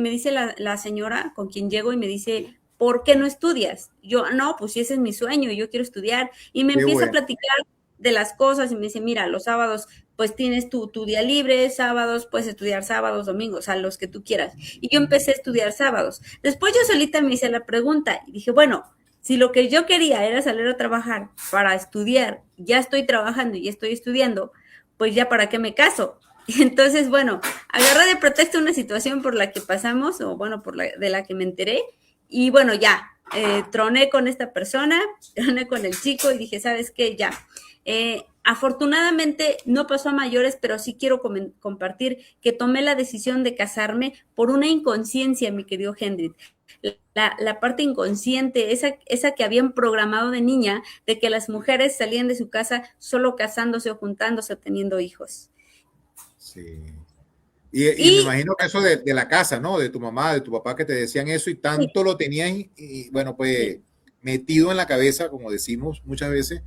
Speaker 2: la señora con quien llego y me dice, ¿por qué no estudias? Yo, no, pues si ese es mi sueño, yo quiero estudiar. Y me
Speaker 1: Qué
Speaker 2: empieza a
Speaker 1: bueno.
Speaker 2: platicar de las cosas y me dice, mira, los sábados pues tienes tu día libre, sábados puedes estudiar sábados, domingos, o sea, los que tú quieras. Y yo empecé a estudiar sábados. Después yo solita me hice la pregunta y dije, bueno, si lo que yo quería era salir a trabajar para estudiar, ya estoy trabajando y ya estoy estudiando, pues ya para qué me caso. Y entonces, bueno, agarré de pretexto una situación por la que pasamos, o bueno, de la que me enteré, y bueno, ya, troné con esta persona, troné con el chico y dije, ¿sabes qué? Ya, afortunadamente no pasó a mayores, pero sí quiero compartir que tomé la decisión de casarme por una inconsciencia, mi querido Hendrik. La parte inconsciente, esa que habían programado de niña, de que las mujeres salían de su casa solo casándose o juntándose o teniendo hijos.
Speaker 1: Sí. Y me
Speaker 2: Y
Speaker 1: imagino que eso de la casa, ¿no? De tu mamá, de tu papá que te decían eso y
Speaker 2: sí,
Speaker 1: tanto lo tenías y bueno, pues
Speaker 2: sí.
Speaker 1: metido en la cabeza, como decimos muchas veces,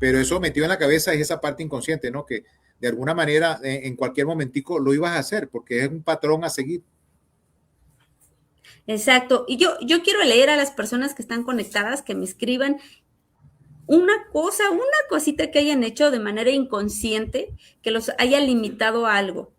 Speaker 1: pero eso metido en la cabeza es esa parte inconsciente, ¿no? Que de alguna manera en cualquier momentico lo ibas a hacer porque es un patrón a seguir.
Speaker 2: Exacto. Y yo quiero leer a las personas que están conectadas, que me escriban una cosa, una cosita que hayan hecho de manera inconsciente que los haya limitado a algo.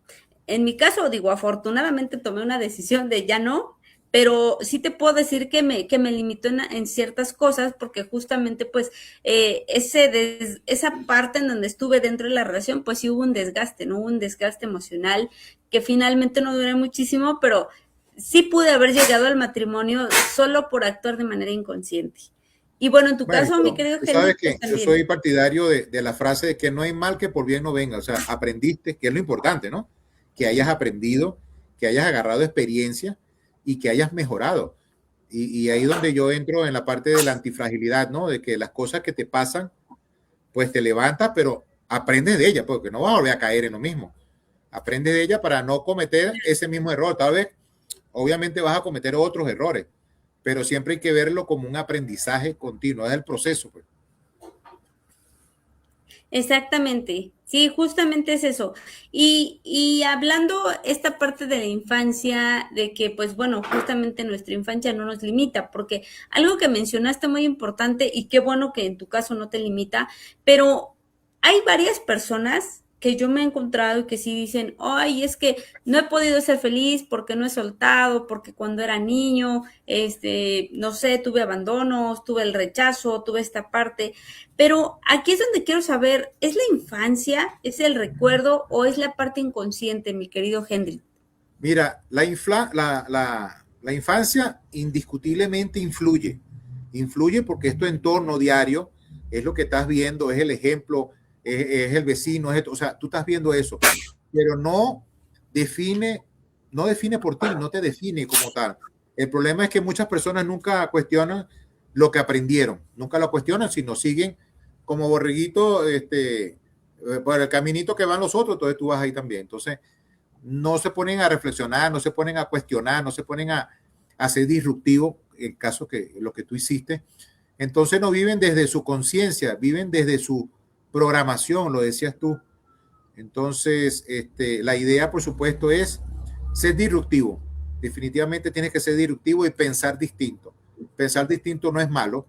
Speaker 2: En mi caso, digo, afortunadamente tomé una decisión de ya no, pero sí te puedo decir que me limitó en ciertas cosas porque justamente pues esa parte en donde estuve dentro de la relación pues sí hubo un desgaste, ¿no? Hubo un desgaste emocional que finalmente no duré muchísimo, pero sí pude haber llegado al matrimonio solo por actuar de manera inconsciente. Y bueno, en tu
Speaker 1: Bueno,
Speaker 2: caso, mi
Speaker 1: pero
Speaker 2: querido
Speaker 1: tú
Speaker 2: Henry,
Speaker 1: sabes
Speaker 2: pues
Speaker 1: que yo
Speaker 2: también.
Speaker 1: soy partidario de la frase de que no hay mal que por bien no venga, o sea, aprendiste, que es lo importante, ¿no? Que hayas aprendido, que hayas agarrado experiencia y que hayas mejorado. Y ahí donde yo entro en la parte de la antifragilidad, ¿no? De que las cosas que te pasan, pues te levantas, pero aprendes de ellas, porque no vas a volver a caer en lo mismo. Aprendes de ella para no cometer ese mismo error. Tal vez, obviamente vas a cometer otros errores, pero siempre hay que verlo como un aprendizaje continuo, es el proceso, pues.
Speaker 2: Exactamente, sí, justamente es eso. Y hablando esta parte de la infancia, de que pues bueno, justamente nuestra infancia no nos limita, porque algo que mencionaste muy importante y qué bueno que en tu caso no te limita, pero hay varias personas que yo me he encontrado y que sí dicen, ay, es que no he podido ser feliz porque no he soltado, porque cuando era niño, no sé, tuve abandonos, tuve el rechazo, tuve esta parte. Pero aquí es donde quiero saber, ¿es la infancia, es el recuerdo o es la parte inconsciente, mi querido Henry?
Speaker 1: Mira, la infancia indiscutiblemente influye. Influye porque es tu entorno diario, es lo que estás viendo, es el ejemplo, es el vecino, o sea, tú estás viendo eso, pero no define, no define por ti, no te define como tal. El problema es que muchas personas nunca cuestionan lo que aprendieron, nunca lo cuestionan, sino siguen como borreguito por el caminito que van los otros, entonces tú vas ahí también. Entonces, no se ponen a reflexionar, no se ponen a cuestionar, no se ponen a ser disruptivos, en caso que lo que tú hiciste. Entonces no viven desde su conciencia, viven desde su programación, lo decías tú. Entonces, la idea, por supuesto, es ser disruptivo. Definitivamente tienes que ser disruptivo y pensar distinto. Pensar distinto no es malo.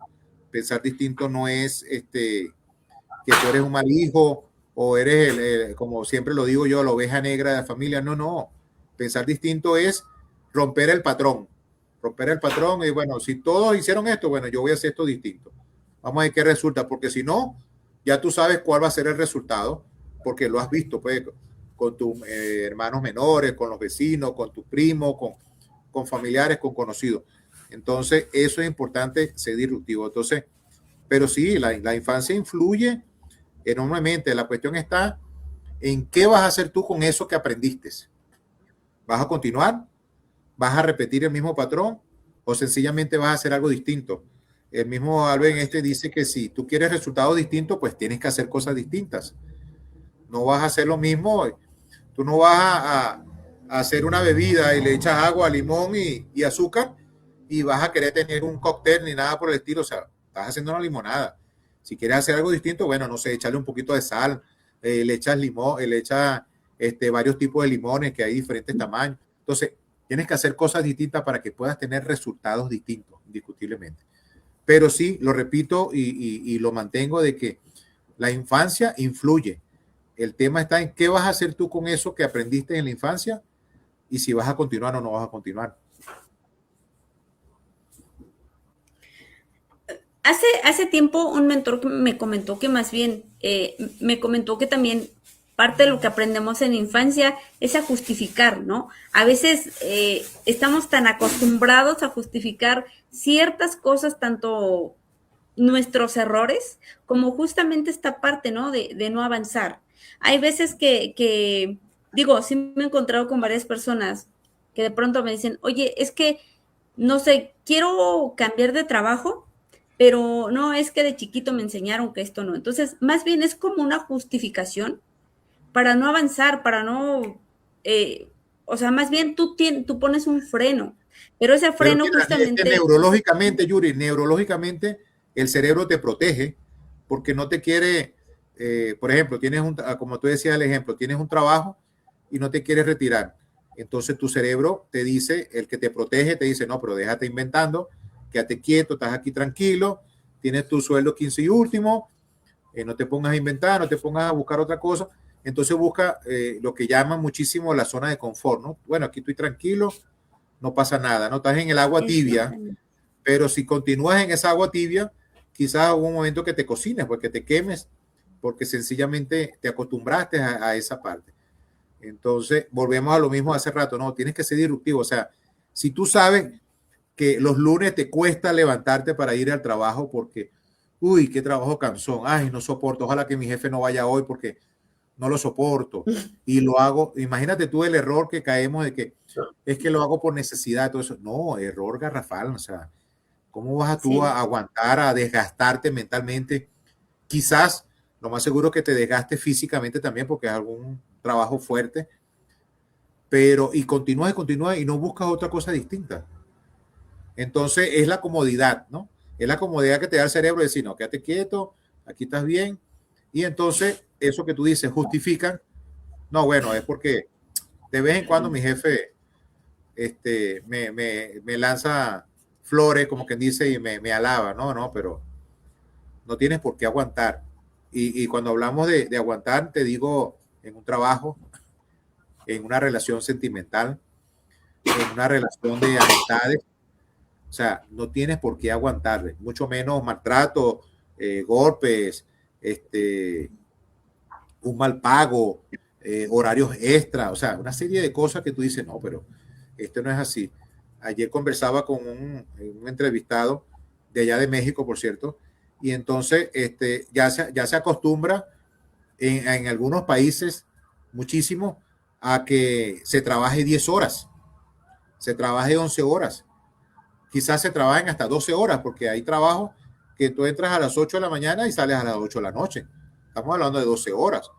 Speaker 1: Pensar distinto no es que tú eres un mal hijo o eres, como siempre lo digo yo, la oveja negra de la familia. No, no. Pensar distinto es romper el patrón. Romper el patrón y bueno, si todos hicieron esto, bueno, yo voy a hacer esto distinto. Vamos a ver qué resulta, porque si no, ya tú sabes cuál va a ser el resultado, porque lo has visto, pues, con tus hermanos menores, con los vecinos, con tus primos, con familiares, con conocidos. Entonces, eso es importante, ser disruptivo. Entonces, pero sí, la infancia influye enormemente. La cuestión está en qué vas a hacer tú con eso que aprendiste. ¿Vas a continuar? ¿Vas a repetir el mismo patrón? ¿O sencillamente vas a hacer algo distinto? El mismo Albert dice que si tú quieres resultados distintos, pues tienes que hacer cosas distintas. No vas a hacer lo mismo. Tú no vas a hacer una bebida y le echas agua, limón y azúcar y vas a querer tener un cóctel ni nada por el estilo. O sea, estás haciendo una limonada. Si quieres hacer algo distinto, bueno, no sé, echarle un poquito de sal, le echas limón, le echas varios tipos de limones que hay diferentes tamaños. Entonces, tienes que hacer cosas distintas para que puedas tener resultados distintos, indiscutiblemente. Pero sí, lo repito y lo mantengo de que la infancia influye. El tema está en qué vas a hacer tú con eso que aprendiste en la infancia y si vas a continuar o no vas a continuar.
Speaker 2: Hace tiempo un mentor me comentó que más bien, me comentó que también parte de lo que aprendemos en la infancia es a justificar, ¿no? A veces estamos tan acostumbrados a justificar ciertas cosas, tanto nuestros errores, como justamente esta parte, ¿no? De no avanzar. Hay veces digo, sí me he encontrado con varias personas que de pronto me dicen, oye, es que, no sé, quiero cambiar de trabajo, pero no, es que de chiquito me enseñaron que esto no. Entonces, más bien es como una justificación para no avanzar, para no, o sea, más bien tú pones un freno, pero ese
Speaker 1: Pero
Speaker 2: freno
Speaker 1: es que
Speaker 2: justamente...
Speaker 1: neurológicamente, Yuri, neurológicamente el cerebro te protege porque no te quiere, por ejemplo, como tú decías el ejemplo, tienes un trabajo y no te quieres retirar. Entonces tu cerebro te dice, el que te protege, te dice, no, pero déjate inventando, quédate quieto, estás aquí tranquilo, tienes tu sueldo 15 y último, no te pongas a inventar, no te pongas a buscar otra cosa. Entonces busca lo que llaman muchísimo la zona de confort, ¿no? Bueno, aquí estoy tranquilo, no pasa nada, no estás en el agua tibia, pero si continúas en esa agua tibia, quizás hubo un momento que te cocines, porque te quemes, porque sencillamente te acostumbraste a esa parte. Entonces, volvemos a lo mismo hace rato, no, tienes que ser disruptivo, o sea, si tú sabes que los lunes te cuesta levantarte para ir al trabajo porque, uy, qué trabajo cansón, ay, no soporto, ojalá que mi jefe no vaya hoy porque no lo soporto y lo hago. Imagínate tú el error que caemos de que es que lo hago por necesidad, todo eso. No, error garrafal, o sea, ¿cómo vas a tú
Speaker 2: Sí.
Speaker 1: a aguantar, a desgastarte mentalmente? Quizás lo más seguro que te desgaste físicamente también porque es algún trabajo fuerte, pero y continúa y no buscas otra cosa distinta. Entonces es la comodidad, ¿no? Es la comodidad que te da el cerebro de decir, no, quédate quieto, aquí estás bien. Y entonces eso que tú dices justifican, no, bueno, es porque de vez en cuando mi jefe me lanza flores, como quien dice, y me alaba, no, no, pero no tienes por qué aguantar. Y cuando hablamos de aguantar, te digo, en un trabajo, en una relación sentimental, en una relación de amistades, o sea, no tienes por qué aguantarle, mucho menos maltrato, golpes, un mal pago, horarios extra, o sea, una serie de cosas que tú dices, no, pero esto no es así. Ayer conversaba con un entrevistado de allá de México, por cierto, y entonces ya se acostumbra en algunos países muchísimo a que se trabaje 10 horas, se trabaje 11 horas, quizás se trabajen hasta 12 horas, porque hay trabajo que tú entras a las 8 de la mañana y sales a las 8 de la noche. Estamos hablando de 12 horas.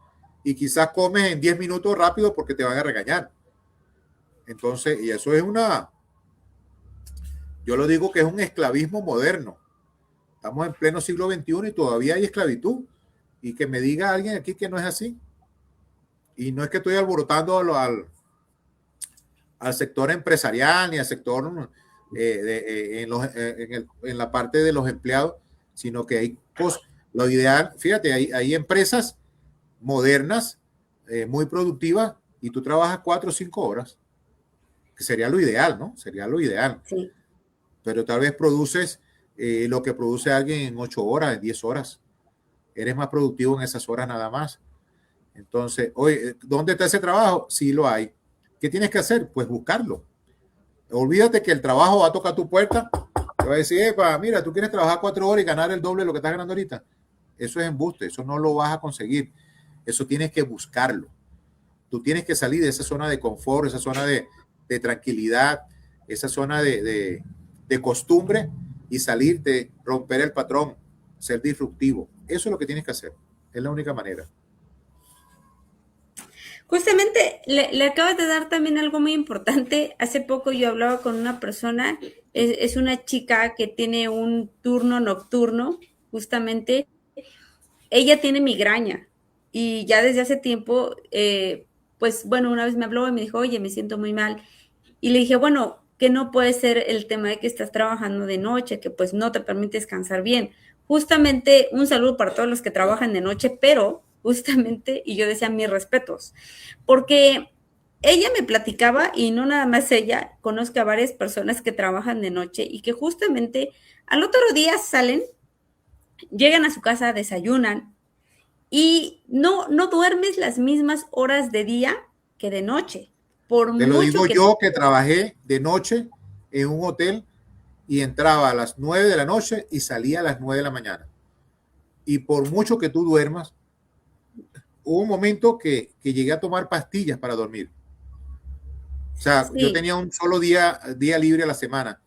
Speaker 1: Y quizás comes en 10 minutos rápido porque te van a regañar. Entonces, y eso es yo lo digo que es un esclavismo moderno. Estamos en pleno siglo XXI y todavía hay esclavitud. Y que me diga alguien aquí que no es así. Y no es que estoy alborotando al sector empresarial ni al sector en la parte de los empleados, sino que hay cosas. Lo ideal, fíjate, hay empresas modernas, muy productivas, y tú trabajas 4 o 5 horas, que sería lo ideal, ¿no? Sería lo ideal.
Speaker 2: Sí.
Speaker 1: Pero tal vez produces lo que produce alguien en 8 horas, en 10 horas. Eres más productivo en esas horas nada más. Entonces, oye, ¿dónde está ese trabajo? Sí lo hay. ¿Qué tienes que hacer? Pues buscarlo. Olvídate que el trabajo va a tocar tu puerta. Te va a decir, epa, mira, tú quieres trabajar 4 horas y ganar el doble de lo que estás ganando ahorita. Eso es embuste, eso no lo vas a conseguir. Eso tienes que buscarlo. Tú tienes que salir de esa zona de confort, esa zona de tranquilidad, esa zona de costumbre y salirte, romper el patrón, ser disruptivo. Eso es lo que tienes que hacer. Es la única manera.
Speaker 2: Justamente le acabas de dar también algo muy importante. Hace poco yo hablaba con una persona, es una chica que tiene un turno nocturno, justamente. Ella tiene migraña y ya desde hace tiempo, pues bueno, una vez me habló y me dijo, oye, me siento muy mal. Y le dije, bueno, que no puede ser el tema de que estás trabajando de noche, que pues no te permite descansar bien. Justamente un saludo para todos los que trabajan de noche, pero justamente, y yo decía mis respetos, porque ella me platicaba, y no nada más ella, conozco a varias personas que trabajan de noche y que justamente al otro día salen, llegan a su casa, desayunan y no duermes las mismas horas de día que de noche, por
Speaker 1: Te lo digo
Speaker 2: mucho que...
Speaker 1: yo que trabajé de noche en un hotel y entraba a las 9 de la noche y salía a las 9 de la mañana. Y por mucho que tú duermas, hubo un momento que llegué a tomar pastillas para dormir. O sea, yo
Speaker 2: Sí,
Speaker 1: tenía un solo día libre a la semana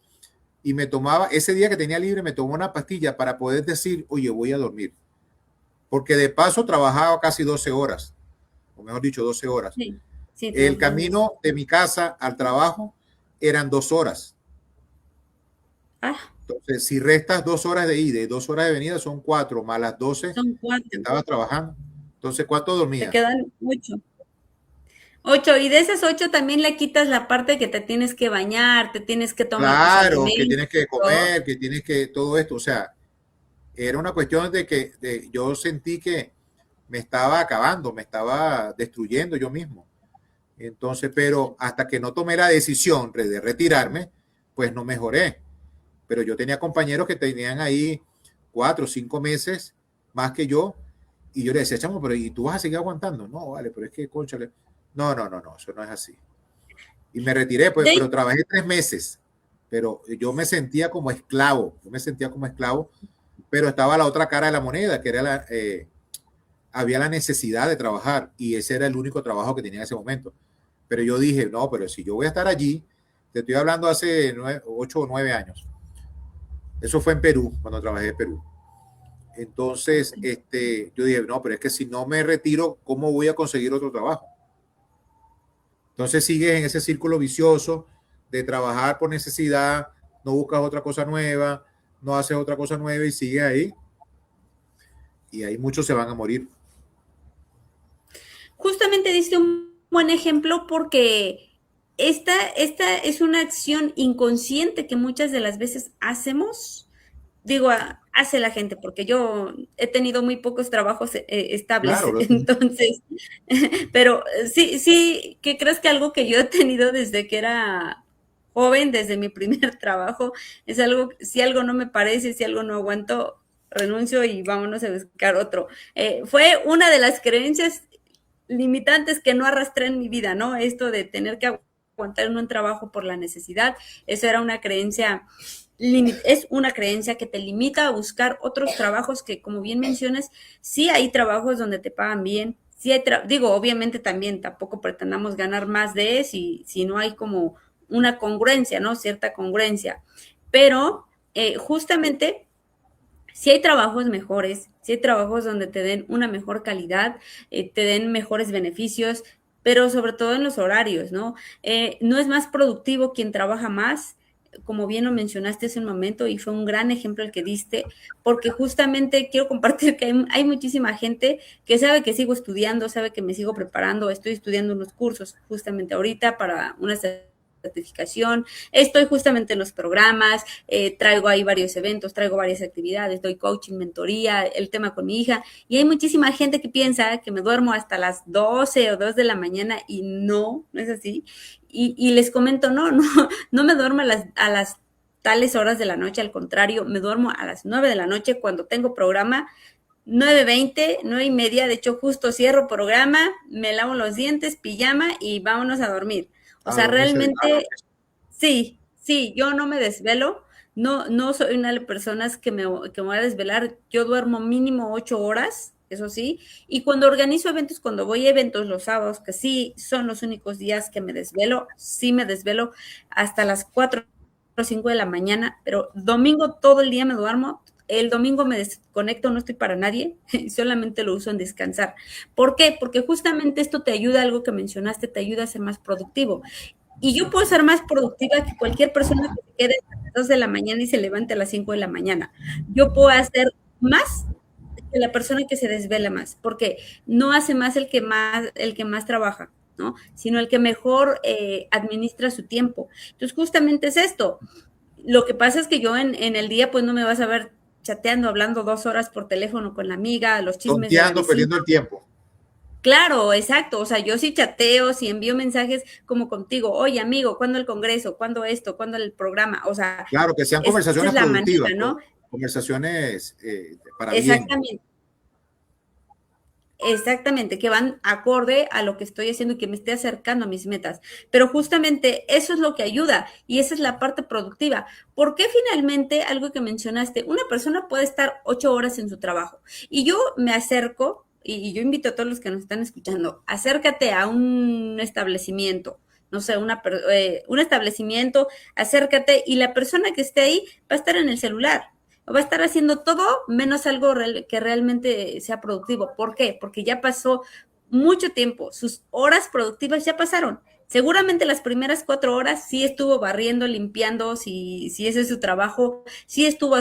Speaker 1: y me tomaba, ese día que tenía libre, me tomó una pastilla para poder decir, oye, voy a dormir. Porque de paso trabajaba casi 12 horas, o mejor dicho, 12 horas.
Speaker 2: sí, sí,
Speaker 1: El
Speaker 2: trabajas más.
Speaker 1: camino de mi casa al trabajo eran 2 horas.
Speaker 2: Ah,
Speaker 1: Entonces, si restas 2 horas de ida y 2 horas de venida, son 4 más las 12
Speaker 2: son
Speaker 1: que
Speaker 2: 4,
Speaker 1: estaba trabajando. Entonces, ¿cuánto
Speaker 2: te
Speaker 1: dormía?
Speaker 2: quedan 8. 8, y de esas 8 también le quitas la parte que te tienes que bañar, te tienes que tomar tus
Speaker 1: Claro, que
Speaker 2: alimentos,
Speaker 1: tienes que
Speaker 2: todo.
Speaker 1: comer, que tienes que todo esto. O sea, era una cuestión de que yo sentí que me estaba acabando, me estaba destruyendo yo mismo. Entonces, pero hasta que no tomé la decisión de retirarme, pues no mejoré. Pero yo tenía compañeros que tenían ahí 4 o 5 meses más que yo, y yo le decía, chamo, pero ¿y tú vas a seguir aguantando? No, vale, pero es que, conchale, no, eso no es así. Y me retiré, pues,
Speaker 2: De
Speaker 1: pero trabajé 3 meses, pero yo me sentía como esclavo, yo me sentía como esclavo, pero estaba la otra cara de la moneda, que era había la necesidad de trabajar, y ese era el único trabajo que tenía en ese momento. Pero yo dije, no, pero si yo voy a estar allí, te estoy hablando hace 8 o 9 años. Eso fue en Perú, cuando trabajé en Perú. Entonces, yo dije, no, pero es que si no me retiro, ¿cómo voy a conseguir otro trabajo? Entonces sigues en ese círculo vicioso de trabajar por necesidad, no buscas otra cosa nueva, no haces otra cosa nueva y sigues ahí. Y ahí muchos se van a morir.
Speaker 2: justamente diste un buen ejemplo porque esta es una acción inconsciente que muchas de las veces hacemos. Digo, hace la gente, porque yo he tenido muy pocos trabajos estables,
Speaker 1: Claro,
Speaker 2: entonces, pero sí, sí, ¿qué crees que algo que yo he tenido desde que era joven, desde mi primer trabajo, es algo, si algo no me parece, si algo no aguanto, renuncio y vámonos a buscar otro. Fue una de las creencias limitantes que no arrastré en mi vida, ¿no? Esto de tener que aguantar en un trabajo por la necesidad, eso era una creencia, es una creencia que te limita a buscar otros trabajos que, como bien mencionas, sí hay trabajos donde te pagan bien, sí digo, obviamente también tampoco pretendamos ganar más de si no hay como una congruencia, ¿no? Cierta congruencia. Pero justamente si hay trabajos mejores, si hay trabajos donde te den una mejor calidad, te den mejores beneficios, pero sobre todo en los horarios, ¿no? No es más productivo quien trabaja más, como bien lo mencionaste hace un momento, y fue un gran ejemplo el que diste, porque justamente quiero compartir que hay muchísima gente que sabe que sigo estudiando, sabe que me sigo preparando, estoy estudiando unos cursos justamente ahorita para una certificación, estoy justamente en los programas, traigo ahí varios eventos, traigo varias actividades, doy coaching, mentoría, el tema con mi hija, y hay muchísima gente que piensa que me duermo hasta las 12 o 2 de la mañana y no, no es así. Y les comento, no me duermo a las tales horas de la noche, al contrario, me duermo a las 9 de la noche cuando tengo programa, 9:20, 9:30, de hecho justo cierro programa, me lavo los dientes, pijama y vámonos a dormir. O
Speaker 1: A
Speaker 2: sea,
Speaker 1: dormirse bien.
Speaker 2: realmente sí, sí, yo no me desvelo, no soy una de las personas que me voy a desvelar, yo duermo mínimo 8 horas, eso sí, y cuando organizo eventos, cuando voy a eventos los sábados, que sí son los únicos días que me desvelo, sí me desvelo hasta las 4 o 5 de la mañana, pero domingo todo el día me duermo, el domingo me desconecto, no estoy para nadie, solamente lo uso en descansar. ¿Por qué? Porque justamente esto te ayuda, algo que mencionaste, te ayuda a ser más productivo. Y yo puedo ser más productiva que cualquier persona que se quede a las 2 de la mañana y se levante a las 5 de la mañana. Yo puedo hacer más que la persona que se desvela más, porque no hace más el que más trabaja, ¿no? Sino el que mejor administra su tiempo. Entonces, justamente es esto. Lo que pasa es que yo en el día, pues no me vas a ver chateando, hablando 2 horas por teléfono con la amiga, los chismes de la
Speaker 1: Tonteando,
Speaker 2: vecina.
Speaker 1: perdiendo el tiempo.
Speaker 2: Claro, exacto. O sea, yo sí chateo, sí envío mensajes como contigo, oye, amigo, ¿cuándo el congreso? ¿Cuándo esto? ¿Cuándo el programa? O sea,
Speaker 1: Claro, que sean
Speaker 2: esa es
Speaker 1: conversaciones
Speaker 2: la manera,
Speaker 1: productivas,
Speaker 2: ¿no?
Speaker 1: conversaciones para bien.
Speaker 2: Exactamente. Exactamente, que van acorde a lo que estoy haciendo y que me esté acercando a mis metas. Pero justamente eso es lo que ayuda y esa es la parte productiva. ¿Por qué finalmente, algo que mencionaste, una persona puede estar 8 horas en su trabajo y yo me acerco y yo invito a todos los que nos están escuchando, acércate a un establecimiento, no sé, un establecimiento, acércate y la persona que esté ahí va a estar en el celular, va a estar haciendo todo menos algo que realmente sea productivo. ¿Por qué? Porque ya pasó mucho tiempo, sus horas productivas ya pasaron. Seguramente las primeras 4 horas sí estuvo barriendo, limpiando, si ese es su trabajo, sí estuvo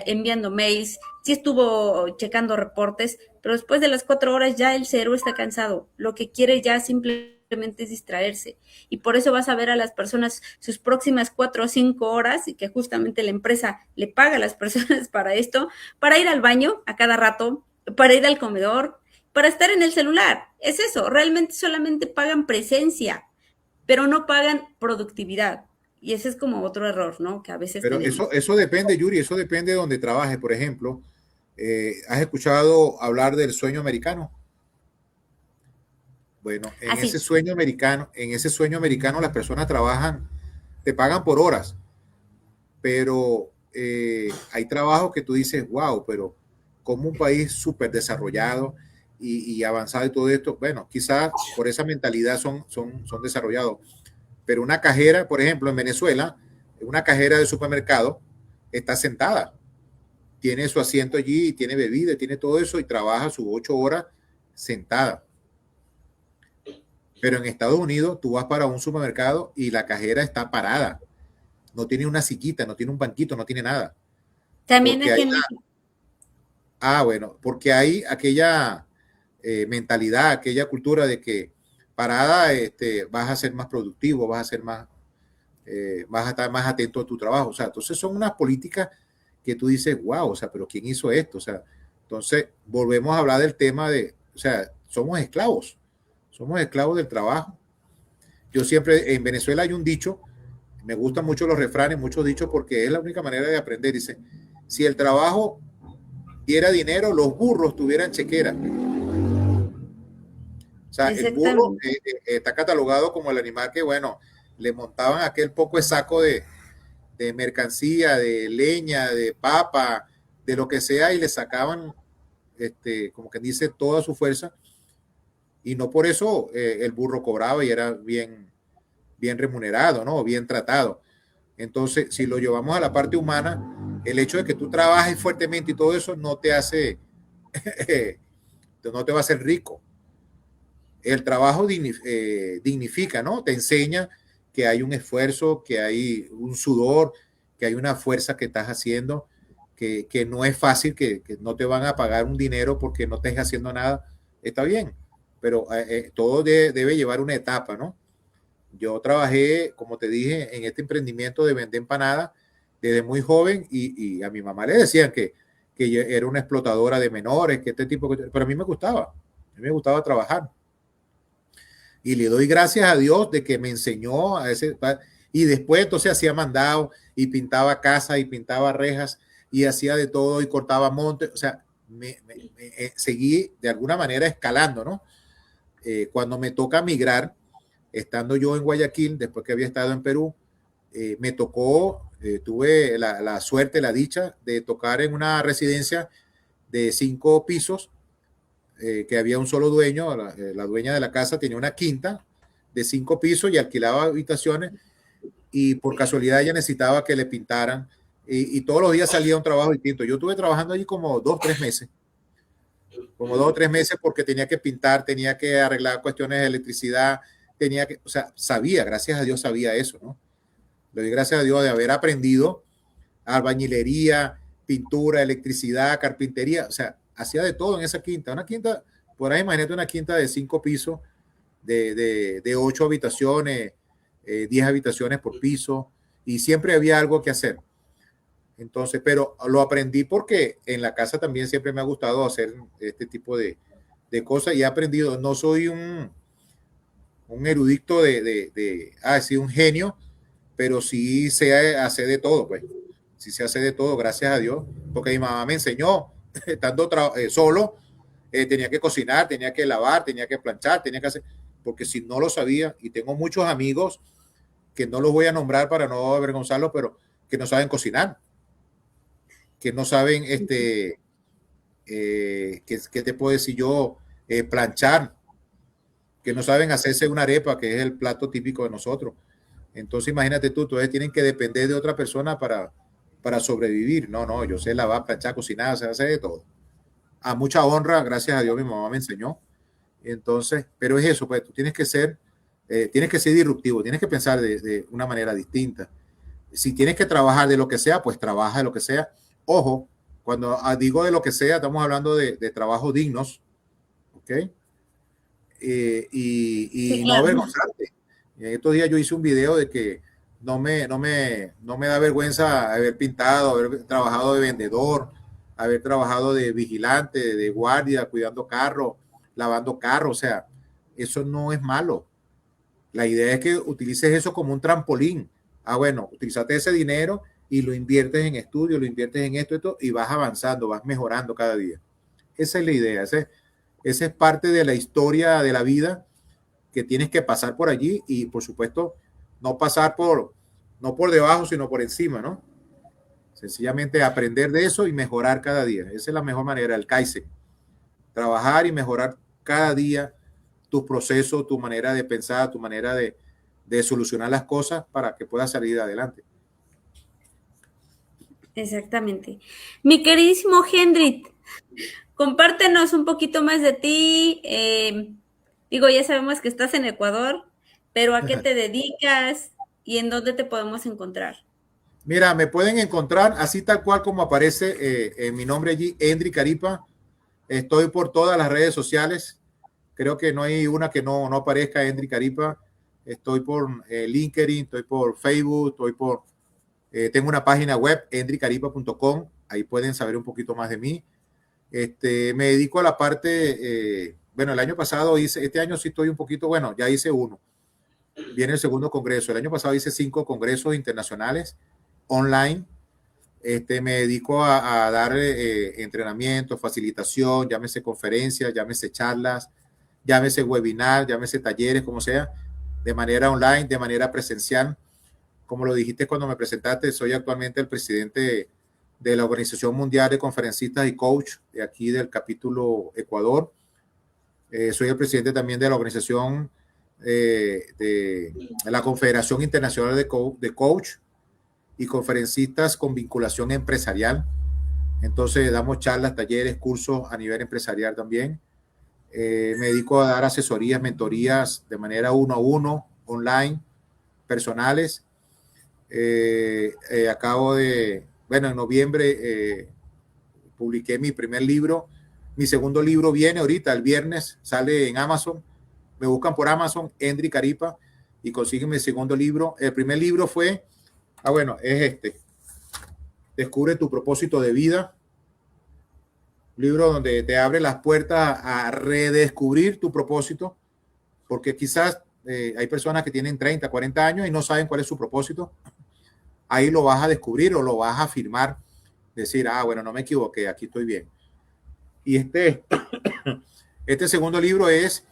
Speaker 2: enviando mails, sí estuvo checando reportes, pero después de las 4 horas ya el cerebro está cansado. Lo que quiere ya simplemente es distraerse. Y por eso vas a ver a las personas sus próximas 4 o 5 horas y que justamente la empresa le paga a las personas para esto, para ir al baño a cada rato, para ir al comedor, para estar en el celular. Es eso, realmente solamente pagan presencia, pero no pagan productividad. Y ese es como otro error, ¿no? Que a veces
Speaker 1: Pero
Speaker 2: tenemos.
Speaker 1: eso depende, Yuri, eso depende de donde trabajes. Por ejemplo, ¿has escuchado hablar del sueño americano? Bueno,
Speaker 2: Así,
Speaker 1: en ese sueño americano las personas trabajan, te pagan por horas, pero hay trabajos que tú dices, wow, pero como un país súper desarrollado y avanzado y todo esto, bueno, quizás por esa mentalidad son desarrollados, pero una cajera, por ejemplo, en Venezuela, una cajera de supermercado está sentada, tiene su asiento allí, tiene bebida, tiene todo eso y trabaja sus 8 horas sentada. Pero en Estados Unidos tú vas para un supermercado y la cajera está parada, no tiene una sillita, no tiene un banquito, no tiene nada.
Speaker 2: también
Speaker 1: Porque
Speaker 2: aquí
Speaker 1: hay
Speaker 2: en México.
Speaker 1: bueno, porque hay aquella mentalidad, aquella cultura de que parada vas a ser más productivo, vas a ser vas a estar más atento a tu trabajo. O sea, entonces son unas políticas que tú dices, wow, o sea, pero ¿quién hizo esto? O sea, entonces volvemos a hablar del tema de, o sea, somos esclavos del trabajo. Yo siempre, en Venezuela hay un dicho, me gustan mucho los refranes, muchos dichos, porque es la única manera de aprender. Dice, si el trabajo diera dinero, los burros tuvieran chequera. O sea, el burro
Speaker 2: Exactamente.
Speaker 1: está catalogado como el animal que, bueno, le montaban aquel poco de saco de mercancía, de leña, de papa, de lo que sea, y le sacaban, como que dice, toda su fuerza. y no por eso el burro cobraba y era bien remunerado, ¿no? Bien tratado. Entonces, si lo llevamos a la parte humana, el hecho de que tú trabajes fuertemente y todo eso no te hace, no te va a hacer rico. El trabajo dignifica, ¿no? Te enseña que hay un esfuerzo, que hay un sudor, que hay una fuerza que estás haciendo, que no es fácil, que no te van a pagar un dinero porque no estés haciendo nada. Está bien, pero todo debe llevar una etapa, ¿no? Yo trabajé, como te dije, en este emprendimiento de vender empanadas desde muy joven y a mi mamá le decían que yo era una explotadora de menores, que este tipo, pero a mí me gustaba trabajar. Y le doy gracias a Dios de que me enseñó a ese, y después entonces hacía mandado y pintaba casas y pintaba rejas y hacía de todo y cortaba montes, o sea, seguí de alguna manera escalando, ¿no? Cuando me toca migrar, estando yo en Guayaquil, después que había estado en Perú, me tocó, tuve la suerte, la dicha de tocar en una residencia de 5 pisos, que había un solo dueño, la dueña de la casa tenía una quinta de 5 pisos y alquilaba habitaciones y por casualidad ella necesitaba que le pintaran y todos los días salía un trabajo distinto. Yo estuve trabajando allí como 2 o 3 meses, como 2 o 3 meses porque tenía que pintar, tenía que arreglar cuestiones de electricidad, tenía que, o sea, sabía, gracias a Dios sabía eso, ¿no? Le doy gracias a Dios de haber aprendido albañilería, pintura, electricidad, carpintería, o sea, hacía de todo en esa quinta. Una quinta, por ahí imagínate una quinta de 5 pisos, de 8 habitaciones, 10 habitaciones por piso, y siempre había algo que hacer. Entonces, pero lo aprendí porque en la casa también siempre me ha gustado hacer este tipo de cosas y he aprendido. No soy un erudito sí, un genio, pero sí sé hacer de todo, pues. Sí se hace de todo, gracias a Dios, porque mi mamá me enseñó, estando solo, tenía que cocinar, tenía que lavar, tenía que planchar, tenía que hacer, porque si no lo sabía, y tengo muchos amigos que no los voy a nombrar para no avergonzarlos, pero que no saben cocinar, que no saben, ¿qué te puedo decir yo? Planchar, que no saben hacerse una arepa, que es el plato típico de nosotros. Entonces imagínate tú, entonces tienen que depender de otra persona para sobrevivir. No, no, yo sé lavar, planchar, cocinar, se hace de todo. A mucha honra, gracias a Dios, mi mamá me enseñó. Entonces, pero es eso, pues tú tienes que ser disruptivo, tienes que pensar de una manera distinta. Si tienes que trabajar de lo que sea, pues trabaja de lo que sea. Ojo, cuando digo de lo que sea, estamos hablando de trabajos dignos, ¿ok?
Speaker 2: Sí,
Speaker 1: Y no
Speaker 2: claro.
Speaker 1: avergonzarte. Estos días yo hice un video de que no me da vergüenza haber pintado, haber trabajado de vendedor, haber trabajado de vigilante, de guardia, cuidando carros, lavando carros, o sea, eso no es malo. La idea es que utilices eso como un trampolín. Ah, bueno, utilízate ese dinero y lo inviertes en estudio, lo inviertes en esto y vas avanzando, vas mejorando cada día. Esa es la idea, esa es parte de la historia de la vida que tienes que pasar por allí y por supuesto no pasar no por debajo, sino por encima, ¿no? Sencillamente aprender de eso y mejorar cada día. Esa es la mejor manera, el Kaizen. Trabajar y mejorar cada día tu proceso, tu manera de pensar, tu manera de solucionar las cosas para que puedas salir adelante.
Speaker 2: Exactamente. Mi queridísimo Hendrik, compártenos un poquito más de ti. Digo, ya sabemos que estás en Ecuador, pero ¿a qué te dedicas y en dónde te podemos encontrar?
Speaker 1: Mira, me pueden encontrar así tal cual como aparece en mi nombre allí, Hendrik Caripa. Estoy por todas las redes sociales. Creo que no hay una que no aparezca Hendrik Caripa. Estoy por LinkedIn, estoy por Facebook, tengo una página web, hendricaripa.com. Ahí pueden saber un poquito más de mí. Me dedico a la parte, bueno, el año pasado este año sí estoy un poquito, bueno, ya hice uno. Viene el segundo congreso. El año pasado hice 5 congresos internacionales online. Me dedico a dar entrenamiento, facilitación, llámese conferencias, llámese charlas, llámese webinar, llámese talleres, como sea, de manera online, de manera presencial. Como lo dijiste cuando me presentaste, soy actualmente el presidente de la Organización Mundial de Conferencistas y Coach de aquí del capítulo Ecuador. Soy el presidente también de la organización de la Confederación Internacional de Coach y conferencistas con vinculación empresarial. Entonces damos charlas, talleres, cursos a nivel empresarial también. Me dedico a dar asesorías, mentorías de manera 1-a-1, online, personales. En noviembre publiqué mi primer libro. Mi segundo libro viene ahorita, el viernes, sale en Amazon. Me buscan por Amazon, Endri Caripa, y consiguen mi segundo libro. El primer libro fue, es este. Descubre tu propósito de vida. Libro donde te abre las puertas a redescubrir tu propósito, porque quizás hay personas que tienen 30, 40 años y no saben cuál es su propósito. Ahí lo vas a descubrir o lo vas a afirmar, decir, no me equivoqué, aquí estoy bien. Y este segundo libro es,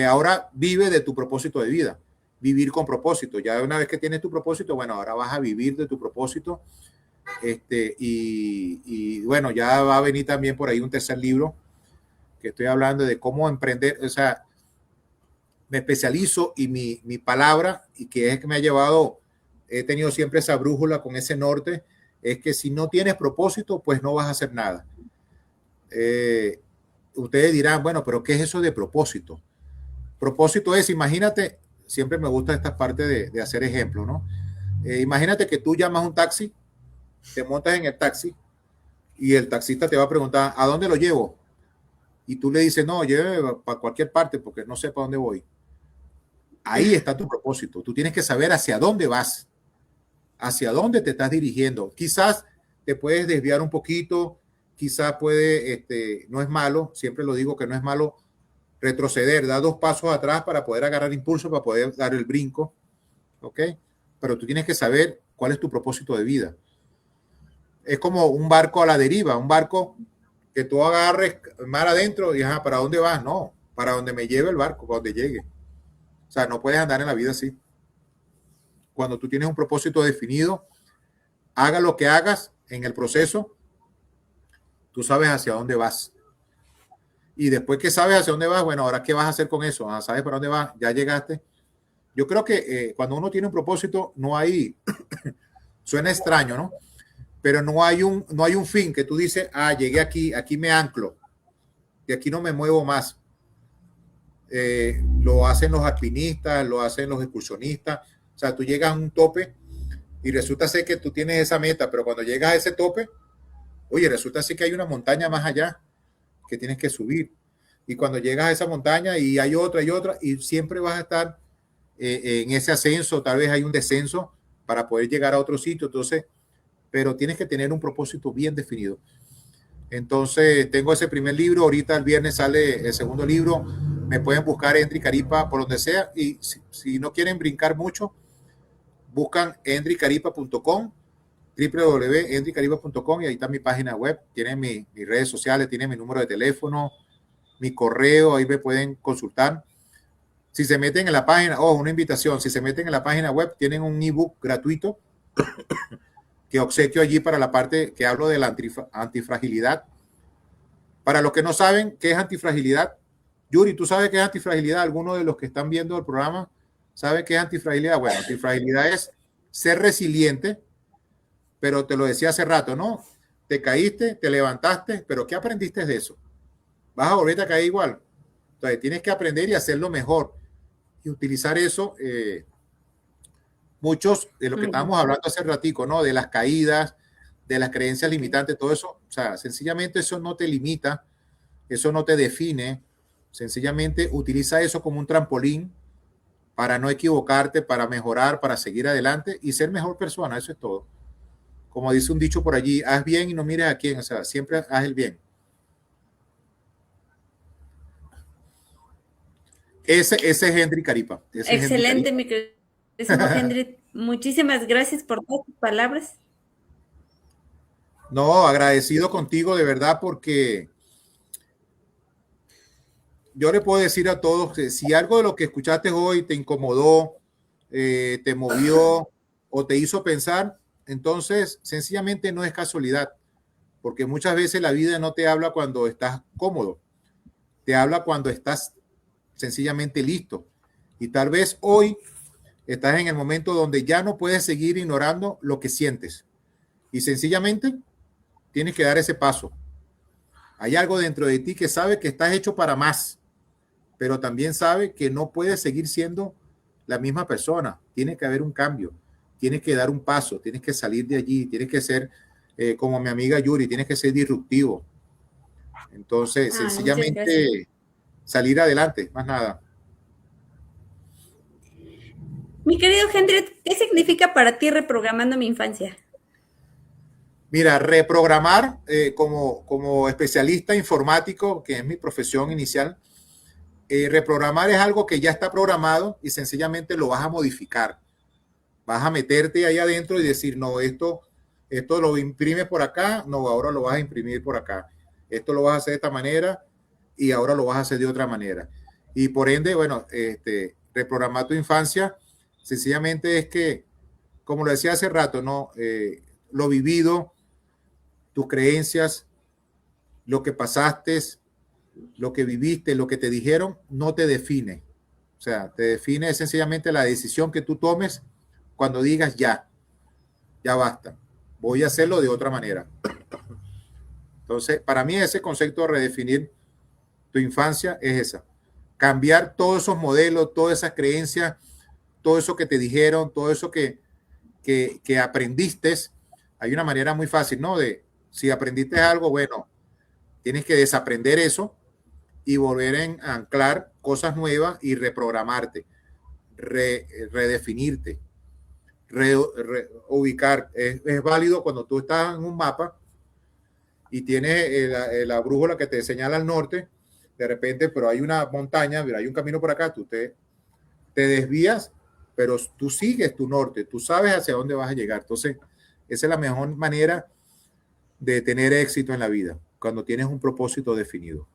Speaker 1: ahora vive de tu propósito de vida, vivir con propósito. Ya una vez que tienes tu propósito, ahora vas a vivir de tu propósito. Ya va a venir también por ahí un tercer libro que estoy hablando de cómo emprender. O sea, me especializo y mi palabra, y que es que me ha llevado, he tenido siempre esa brújula con ese norte, es que si no tienes propósito, pues no vas a hacer nada. Ustedes dirán, bueno, pero ¿qué es eso de propósito? Propósito es, imagínate, siempre me gusta esta parte de hacer ejemplo, ¿no? Imagínate que tú llamas un taxi, te montas en el taxi y el taxista te va a preguntar, ¿a dónde lo llevo? Y tú le dices, no, lléveme para cualquier parte porque no sé para dónde voy. Ahí está tu propósito. Tú tienes que saber hacia dónde vas, hacia dónde te estás dirigiendo. Quizás te puedes desviar un poquito, quizás no es malo, siempre lo digo que no es malo retroceder, dar 2 pasos atrás para poder agarrar impulso, para poder dar el brinco, ¿ok? Pero tú tienes que saber cuál es tu propósito de vida. Es como un barco a la deriva, un barco que tú agarres mar adentro y ¿para dónde vas? No, para donde me lleve el barco, para donde llegue. O sea, no puedes andar en la vida así. Cuando tú tienes un propósito definido, haga lo que hagas en el proceso, tú sabes hacia dónde vas. Y después que sabes hacia dónde vas, ahora ¿qué vas a hacer con eso? ¿Sabes para dónde vas? Ya llegaste. Yo creo que cuando uno tiene un propósito, no hay, suena extraño, ¿no? Pero no hay un fin que tú dices, llegué aquí me anclo, de aquí no me muevo más. Lo hacen los alpinistas, lo hacen los excursionistas. O sea, tú llegas a un tope y resulta ser que tú tienes esa meta, pero cuando llegas a ese tope, oye, resulta ser que hay una montaña más allá que tienes que subir. Y cuando llegas a esa montaña y hay otra, y siempre vas a estar en ese ascenso, tal vez hay un descenso para poder llegar a otro sitio. Entonces, pero tienes que tener un propósito bien definido. Entonces, tengo ese primer libro, ahorita el viernes sale el segundo libro, me pueden buscar Endri Caripa por donde sea, y si no quieren brincar mucho, buscan endricaripa.com, www.endricaripa.com, y ahí está mi página web, tienen mis redes sociales, tienen mi número de teléfono, mi correo, ahí me pueden consultar. Si se meten en la página, una invitación, si se meten en la página web, tienen un ebook gratuito que obsequio allí para la parte que hablo de la antifragilidad. Para los que no saben qué es antifragilidad, Yuri, ¿tú sabes qué es antifragilidad? ¿Alguno de los que están viendo el programa sabe qué es antifragilidad? Bueno, antifragilidad es ser resiliente, pero te lo decía hace rato, ¿no? Te caíste, te levantaste, pero ¿qué aprendiste de eso? Vas a volver a caer igual. Entonces, tienes que aprender y hacerlo mejor y utilizar eso. Muchos de lo que estábamos hablando hace ratico, ¿no? De las caídas, de las creencias limitantes, todo eso, o sea, sencillamente eso no te limita, eso no te define, sencillamente utiliza eso como un trampolín para no equivocarte, para mejorar, para seguir adelante y ser mejor persona, eso es todo. Como dice un dicho por allí, haz bien y no mires a quién, o sea, siempre haz el bien. Ese es Endri Caripa.
Speaker 2: Excelente, mi querido Endri. Muchísimas gracias por todas tus palabras.
Speaker 1: No, agradecido contigo de verdad, porque yo le puedo decir a todos que si algo de lo que escuchaste hoy te incomodó, te movió o te hizo pensar, entonces sencillamente no es casualidad, porque muchas veces la vida no te habla cuando estás cómodo. te habla cuando estás sencillamente listo. Y tal vez hoy estás en el momento donde ya no puedes seguir ignorando lo que sientes. Y sencillamente tienes que dar ese paso. Hay algo dentro de ti que sabe que estás hecho para más, pero también sabe que no puedes seguir siendo la misma persona. Tiene que haber un cambio. Tienes que dar un paso. Tienes que salir de allí. Tienes que ser como mi amiga Yuri. Tienes que ser disruptivo. Entonces,
Speaker 2: Muchas gracias.
Speaker 1: sencillamente salir adelante, más nada.
Speaker 2: Mi querido Hendrik, ¿qué significa para ti reprogramando mi infancia?
Speaker 1: Mira, reprogramar como especialista informático, que es mi profesión inicial, reprogramar es algo que ya está programado y sencillamente lo vas a modificar. Vas a meterte ahí adentro y decir, no, esto lo imprimes por acá, no, ahora lo vas a imprimir por acá. Esto lo vas a hacer de esta manera y ahora lo vas a hacer de otra manera. Y por ende, bueno, reprogramar tu infancia sencillamente es que, como lo decía hace rato, ¿no? Lo vivido, tus creencias, lo que pasaste, lo que viviste, lo que te dijeron, no te define. O sea, te define sencillamente la decisión que tú tomes cuando digas ya basta, voy a hacerlo de otra manera. Entonces, para mí ese concepto de redefinir tu infancia es esa. Cambiar todos esos modelos, todas esas creencias, todo eso que te dijeron, todo eso que aprendiste. Hay una manera muy fácil, ¿no? De si aprendiste algo, bueno, tienes que desaprender eso y volver a anclar cosas nuevas y reprogramarte, redefinirte, ubicar. Es válido cuando tú estás en un mapa y tienes la brújula que te señala al norte, de repente, pero hay una montaña, hay un camino por acá, tú te desvías, pero tú sigues tu norte, tú sabes hacia dónde vas a llegar. Entonces, esa es la mejor manera de tener éxito en la vida, cuando tienes un propósito definido.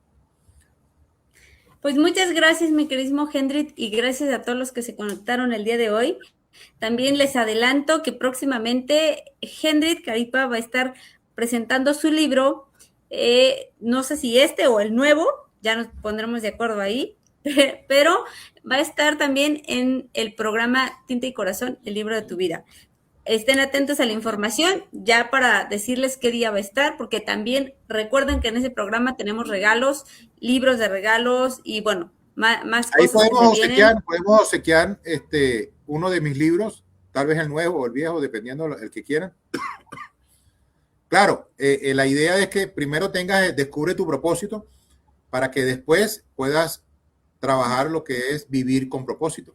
Speaker 2: Pues muchas gracias, mi queridísimo Hendrik, y gracias a todos los que se conectaron el día de hoy. También les adelanto que próximamente Hendrik Caripa va a estar presentando su libro, no sé si este o el nuevo, ya nos pondremos de acuerdo ahí, pero va a estar también en el programa Tinta y Corazón, el libro de tu vida. Estén atentos a la información, ya para decirles qué día va a estar, porque también recuerden que en ese programa tenemos regalos, libros de regalos y bueno, más
Speaker 1: Ahí
Speaker 2: cosas que se vienen.
Speaker 1: podemos obsequiar uno de mis libros, tal vez el nuevo o el viejo, dependiendo el que quieran. Claro, la idea es que primero descubre tu propósito para que después puedas trabajar lo que es vivir con propósito.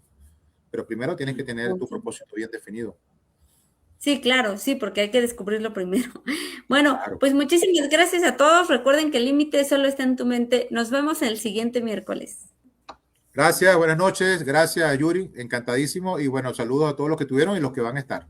Speaker 1: Pero primero tienes que tener tu propósito bien definido.
Speaker 2: Sí, claro, sí, porque hay que descubrirlo primero. Bueno,
Speaker 1: Claro.
Speaker 2: pues muchísimas gracias a todos. Recuerden que el límite solo está en tu mente. Nos vemos el siguiente miércoles.
Speaker 1: Gracias, buenas noches. Gracias, Yuri. Encantadísimo. Y bueno, saludos a todos los que tuvieron y los que van a estar.